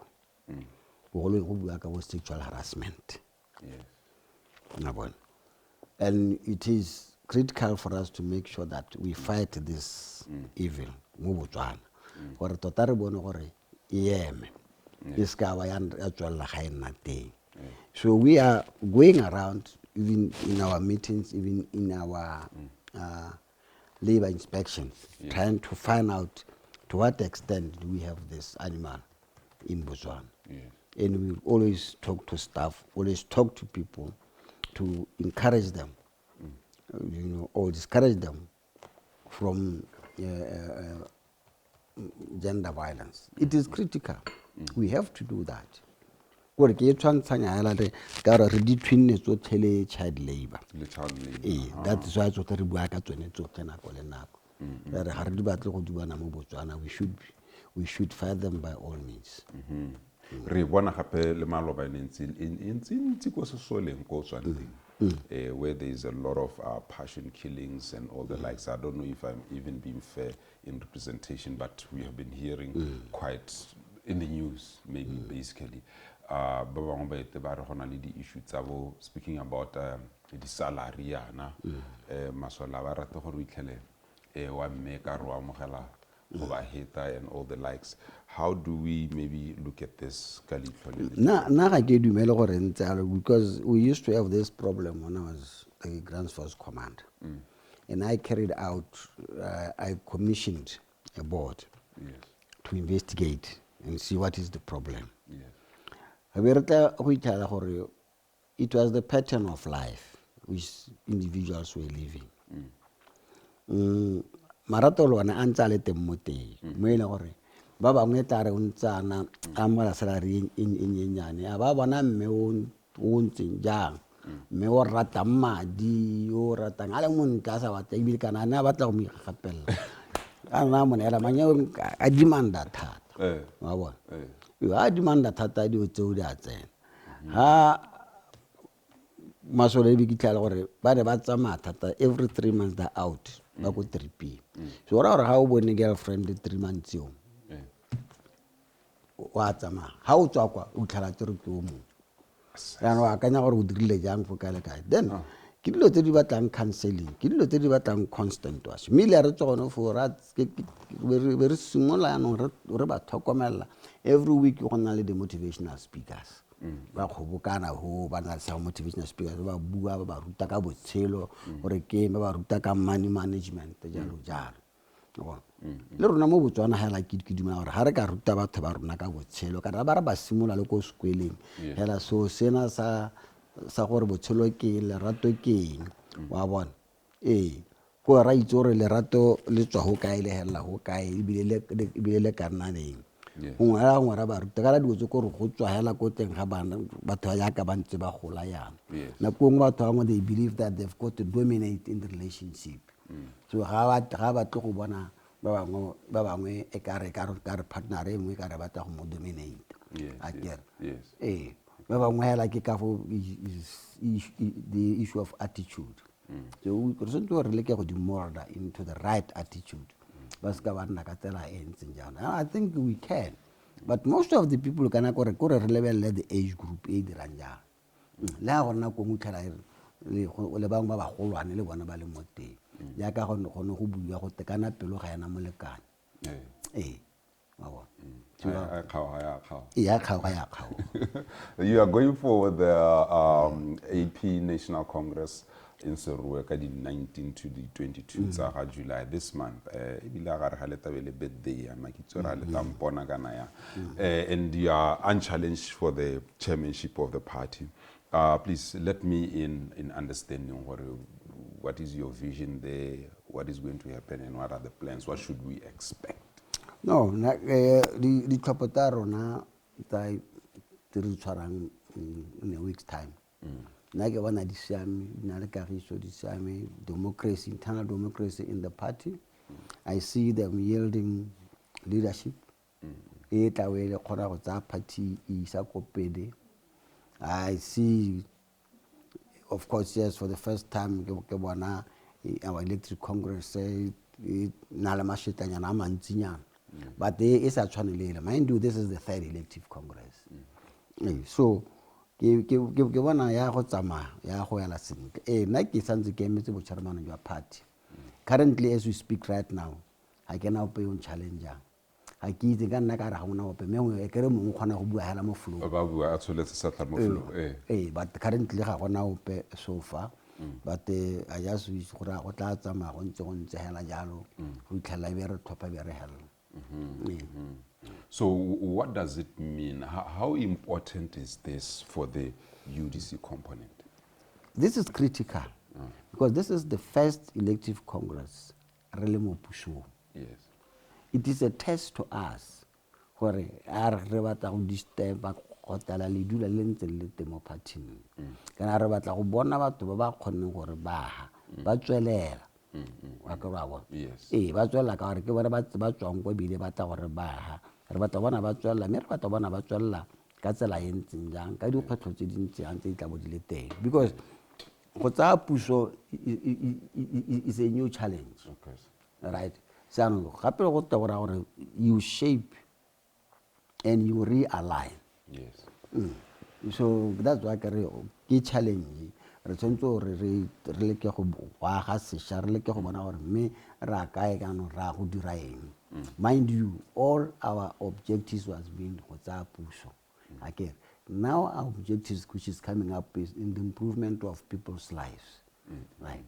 Bogolo go bua ka bo sexual harassment. Yes. And it is critical for us to make sure that we fight this evil mo Botswana. Gore tota re bone gore yeme iska wa ya tswella ga ena teng. So we are going around, even in our meetings, even in our labor inspections, trying to find out to what extent do we have this animal in Botswana. And we always talk to staff, always talk to people to encourage them, or discourage them from gender violence. It is critical. We have to do that. Child labor. That is why we should fight them by all means. Re bona gape le maloba ntsi go se soleng go tswang where there is a lot of passion killings and all the likes. I don't know if I'm even being fair in representation, but we have been hearing quite in the news, maybe basically. Ba bangwe ba ete ba re gona le di issue tsa bo speaking about the salary yana masola ba rata gore itlhele wa mme ka re wa mogela go ba heta and all the likes. How do we maybe look at this, because we used to have this problem when I was the Grand Force Command. And I carried out, I commissioned a board to investigate and see what is the problem. It was the pattern of life which individuals were living. Maratolo wana antale temote mwela gore ba bangwe tare untsana amala salary in aba bona mme o ntseng jang mme o rata madi o rata ngale monka sa batla ibile kana na batla go migapella ana mona ela manya a demanda thata wa bona yo a demanda thata di o tseo di a tsena ha masole bi kitla gore ba re ba tsama thata every 3 months they out ba go 3P. So ora ha o bone girlfriend 3 months yo wa tsama ha o tswa kwa o tlhala tsere ke o mo ya no akanya gore o dirile jang fo kale kae then ke dilo tse di batlang counseling ke dilo tse di batlang constant was mile re tsone for rat re simola ya no re ba thokomela every week go nna le the motivational speakers ba khobokana ho ba na sa motivational speakers ba bua ba ruta ka botshelo gore ke ba ruta ka money management jalo jalo le rona mo Botswana hela ke dima gore ha re ka ruta batho ba rona ka botshelo kana ba re ba simola le go skweleng hela so sena sa gore botshelo ke lerato ke wa bona go ra itsore lerato le tswa ho kae le hela ho kae ibile le kana neng ngwana ba ruta ka dilo tse go re go tswa hela go teng ga bana batho ya ka ba ntse ba gola yana na go ngwa batho ba they believe that they've got to dominate in the relationship. So ga ba tlo go bona ba bangwe e kare partner e mwe kare ba tla go mo dominate ba bangwe hela ke ka fo the issue of attitude. So we present to relate go di morda into the right attitude. I think we can, but most of the people can level the age group la gona go mutla le bang ba ba golwane le bona ba le mote ya ka go go bua go tekana pelo ga yana molekane You are going for the AP National Congress in Serueka the 19 to the 22 July this month. And you are unchallenged for the chairmanship of the party. Please let me in understanding what is your vision there, what is going to happen, and what are the plans? What should we expect? No, the Kapotaro na re tshwarang in a week's time. Nna ke bona di siame, di na le kagiso, di siame, democracy, internal democracy in the party. I see them yielding leadership. E tla we le kgona go tsa party isa ko pele. I see, of course, yes, for the first time ke bona our electric congress na le mashitanyana a mantsinyana. But they is a tshwanelele. Mind you, this is the third elective congress. So ke bona ya go tsamaya ya go ya la sentle. Nna ke santse ke emetse bo chairman jwa party. Currently, as we speak right now, I can now pay on challenger. I ke itse ka nna ka ra gona ope mengwe e kere mongwe kgona go bua hela mo flow. Ba bua a tsoletse sa tla mo flow. But currently ga gona ope so far. But I just wish gore go tla tsamaya go ntse hela jalo go itlhela be re thopa be re hela. So what does it mean? How important is this for the UDC component? This is critical because this is the first elective congress really mo pushong. Yes. It is a test to us gore a re batla go disturb go tala le dula le ntse le temo party. Kana re batla go bona batho ba kgonne gore ba tswelela. Wa ka ba bona. Yes. Ba tswela ka gore ke bona ba tswang go bile batla gore ba re batla bona ba tswela mme re batla bona ba tswela ka tsela e ntseng jang ka dikgwetlho tse dintsi a ntse di tla bo di le teng because go tsa puso is a new challenge. Okay. Right? So gape go tla gore you shape and you realign. Yes. So that's why ke challenge re tshwantse gore re leke go ga sesha re leke go bona gore mme ra kae ka no ra go dira eng. Mind you, all our objectives was being go tsa puso. Again, now our objectives which is coming up is in the improvement of people's lives. Right?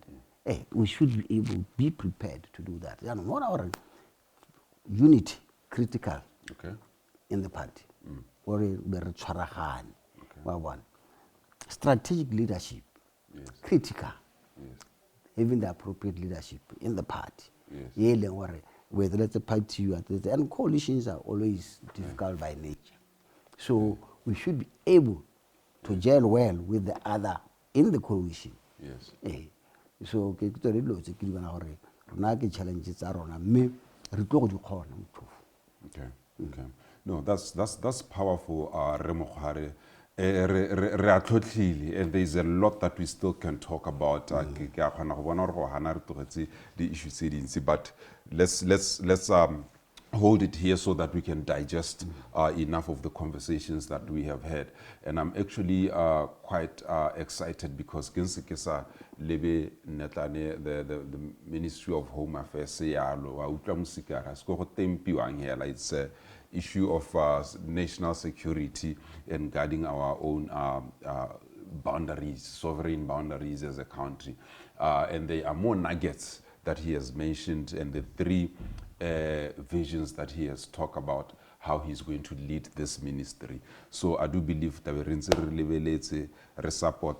We should be able to be prepared to do that. You know, what our unity critical in the party. Or one. Strategic leadership critical. Having the appropriate leadership in the party. Whether it's a party and coalitions are always difficult by nature. So we should be able to gel well with the other in the coalition. Yes. So ke tlo re lo tse ke di bona gore rona ke challenges tsa rona mme re tlo go di kgona motho. Okay. No, that's powerful, Re Mokgware. Re a tlotlile, and there's a lot that we still can talk about. Ke a kgona go bona gore go hana re tlogetse di issues tse dintsi, but let's hold it here so that we can digest enough of the conversations that we have had. And I'm actually quite excited because the Ministry of Home Affairs it's an issue of national security and guarding our own boundaries, sovereign boundaries as a country. And there are more nuggets that he has mentioned, and the three visions that he has talked about how he's going to lead this ministry. So I do believe that we support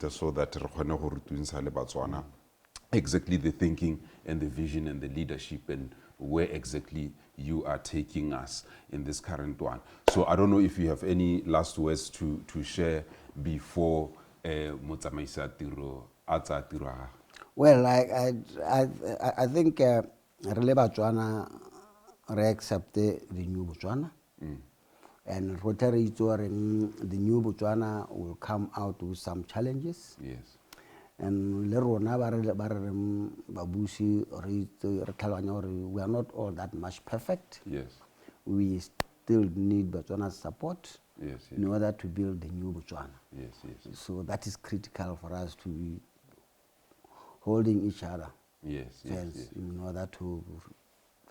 so that exactly the thinking and the vision and the leadership and where exactly you are taking us in this current one. So I don't know if you have any last words to share before Motsamaisa Tiro atsa tiro. Well, I think really Botswana accept the new Botswana, and Rotary the new Botswana will come out with some challenges. Yes. And Lerona Babushi we are not all that much perfect. Yes. We still need Botswana's support. Yes. In order to build the new Botswana. Yes. So that is critical for us to be holding each other. Yes. In order to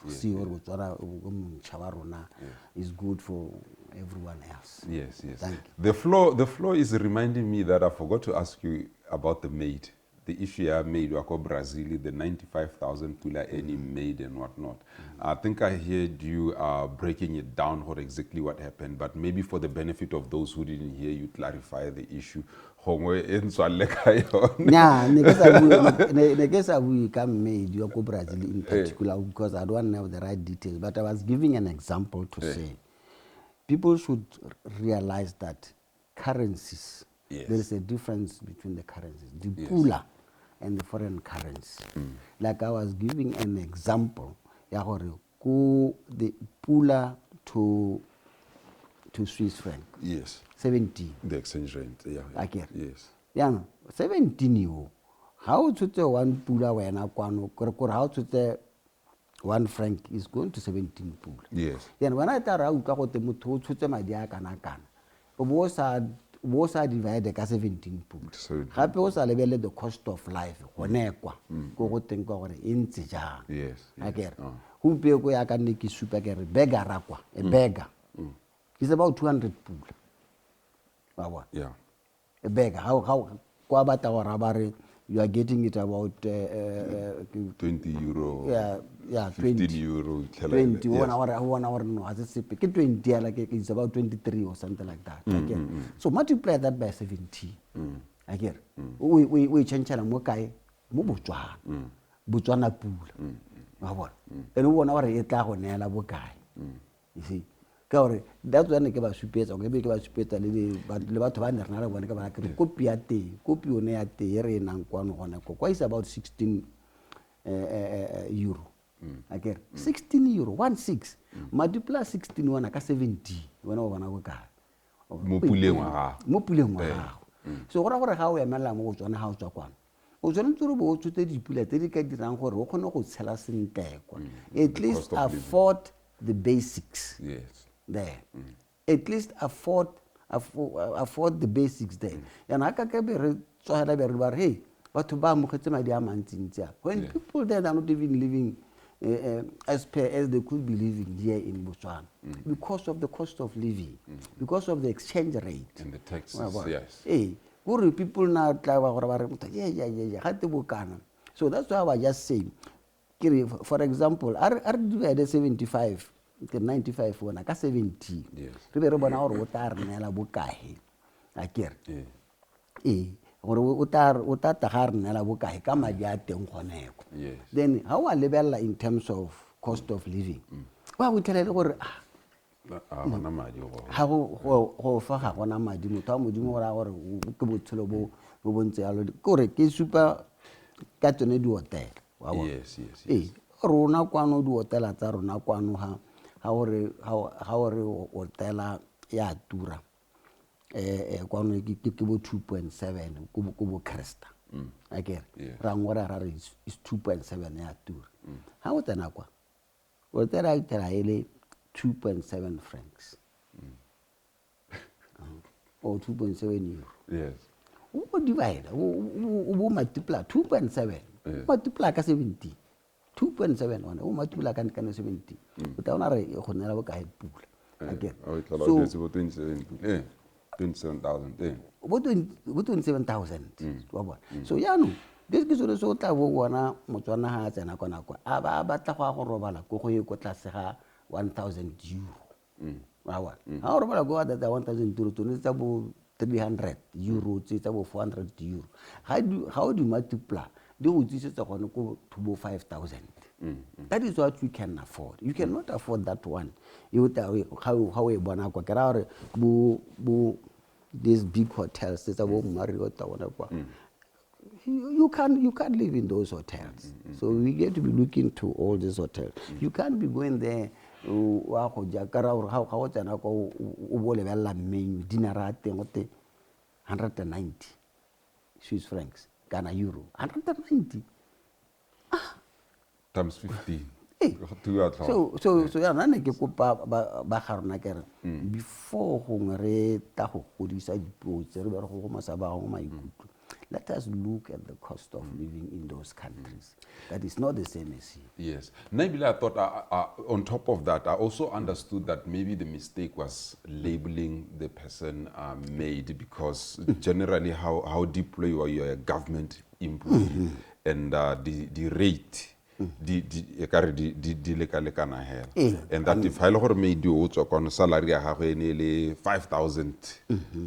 see what Botswana is good for everyone else. Yes. Thank you. The floor is reminding me that I forgot to ask you about the maid. The issue I made, Brazil, the 95,000 pula any maid and whatnot. I think I heard you breaking it down for exactly what happened, but maybe for the benefit of those who didn't hear you clarify the issue. Yeah, because we come made Yoko Brazil in particular because I don't have the right details, but I was giving an example to say people should realize that currencies, Yes. there is a difference between the currencies, the Yes. pula and the foreign currency. Like I was giving an example, ya gore ko the pula to Swiss franc, Yes. 17. The exchange rate. Yeah. Akere. Yes. Yang 17 yo. How to the one pula wena kwano kore how to the 1 franc is going to 17 pula. Yes. Then when I tell you go te motho o tshotse madi a kana kana. O bo sa divide ka 17 pula. Gape o sa lebele the cost of life gone kwa go go teng kwa gore e ntse jang. Yes. Akere. Go pe go ya ka nne ke supa ke re beggar rakwa a beggar. It's about 200 pula. Yeah. A beggar. How kwa bata gore ba re you are getting it about 20 euro. Yeah, 15 20 euro. 20 Yes. 1 hour no has it sipe ke 20 like it's about 23 or something like that. So multiply that by 70. Again. We change mo kae mo Botswana. Botswana pula. Wa bona. Ene bona gore e tla go neela bokae. You see. Ka gore that's when ke ba supetsa go be ke ba supetsa le batho ba nna re bona ka ba ke kopi ya teng kopi one ya teng re nang kwano gona kwa is about 16 euro. Again 16 euro 16 multiply 16 wana ka 70 wena o bona go kae Mo puleng wa gago. mo puleng wa gago. So gora gore ga o emela mo go tswana ga o tswa kwana o tswana tse re bo o tsotse dipula tse di ka dirang gore o kgone go tshela sentle kwa at least afford the basics. Yes. There. At least afford the basics there. And I can be hey, but to buy when people there are not even living as they could be living here in Botswana because of the cost of living, because of the exchange rate And the taxes. Yes. Hey, people now so that's why I was just saying. For example, are divided 75 ke 95 wona ka 70 re be re bona gore o tla re nela bokae akere gore o tla ga re nela bokae ka madi a teng goneko. Then how a lebella in terms of cost of living wa go tlhela le gore gona madi go fa ga gona madi motho a modimo gore gore ke botshelo bo bontse yalo kore ke supa ka tsone di hotel wa bona. Yes. Rona kwano di hotel tsa rona kwano ha re hotela ya tura kwano ke bo 2.7 ko bo Cresta akere ra ngora ra is 2.7 ya tura ha o tsena kwa hotela e tla ile 2.7 francs or 2.7 euro. Yes. O divide o multiply 2.7 multiply ka 70 2.7 one o matula ka 70 o ta ona re go nela bokae pula again so 27,000 bo 27,000 wa bona. So ya no this ke sone so tla bo bona Motswana ha tsena kona kwa a ba tla go robala go ye go tlase ga 1,000 euro wa bona ha o robala go at 1,000 euro to ne tsa bo 300 euro tsa bo 400 euro how do you multiply they will teach us to go 5,000. That is what you can afford. You cannot afford that one. You how we bona kwa kera these big hotels. There's a Marriott. You can't live in those hotels. So we get to be looking to all these hotels. You can't be going there. How tsena go o bo lebella menu dinner at 190 Swiss francs. Ghana euro 190 times 15. So ya nane ke kopa ba garona kere before go ngre ta go godisa dipuo tse re be re go masa ba go maikutlo. Let us look at the cost of living in those countries. That is not the same as here. Yes. Naibila, I thought on top of that, I also understood that maybe the mistake was labeling the person made because generally how deploy you are a government employee and the rate di lekalekana hela and that if ha ile gore made o tswa kono salary ya gagwe ene le 5,000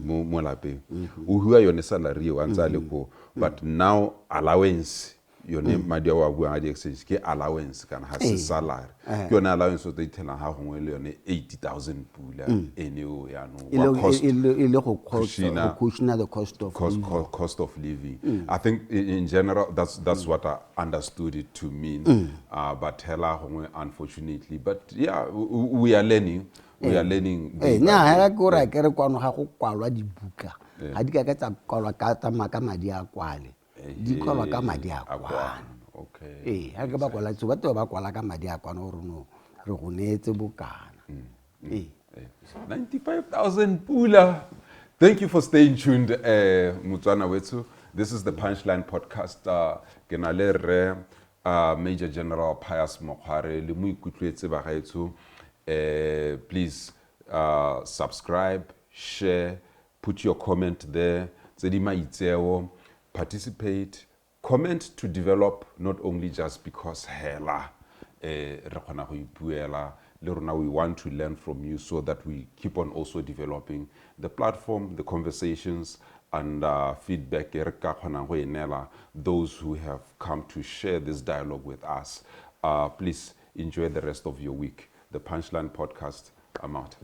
mo lapeng o hua yone salary o ntse le go but now allowance yone madi wa bua di exchange ke allowance kana ha se salary ke yone allowance o tla ha gongwe le yone 80,000 pula ene o ya no wa cost cushion the cost of cost of living. I think in general that's what I understood it to mean. But hela gongwe unfortunately, but yeah, we are learning. We are learning. Nya hela ko ra ke re kwano ga go kwalwa dibuka ga di ka ka tsa kwalwa ka tsa maka madi a kwale di kwalwa ka madi a kwana. Okay. Ha ke ba kwala tso ba to ba kwala ka madi a kwana o reno re go netse bokana. 95,000 pula. Thank you for staying tuned, Botswana wethu. This is the Punchline Podcast. Genale Major General Pius Mokgware le mo ikutlwetse ba gaetso. Please subscribe, share, put your comment there. Participate, comment to develop, not only just because hela we want to learn from you so that we keep on also developing the platform, the conversations, and feedback. Those who have come to share this dialogue with us. Please enjoy the rest of your week. The Punchline Podcast, I'm out.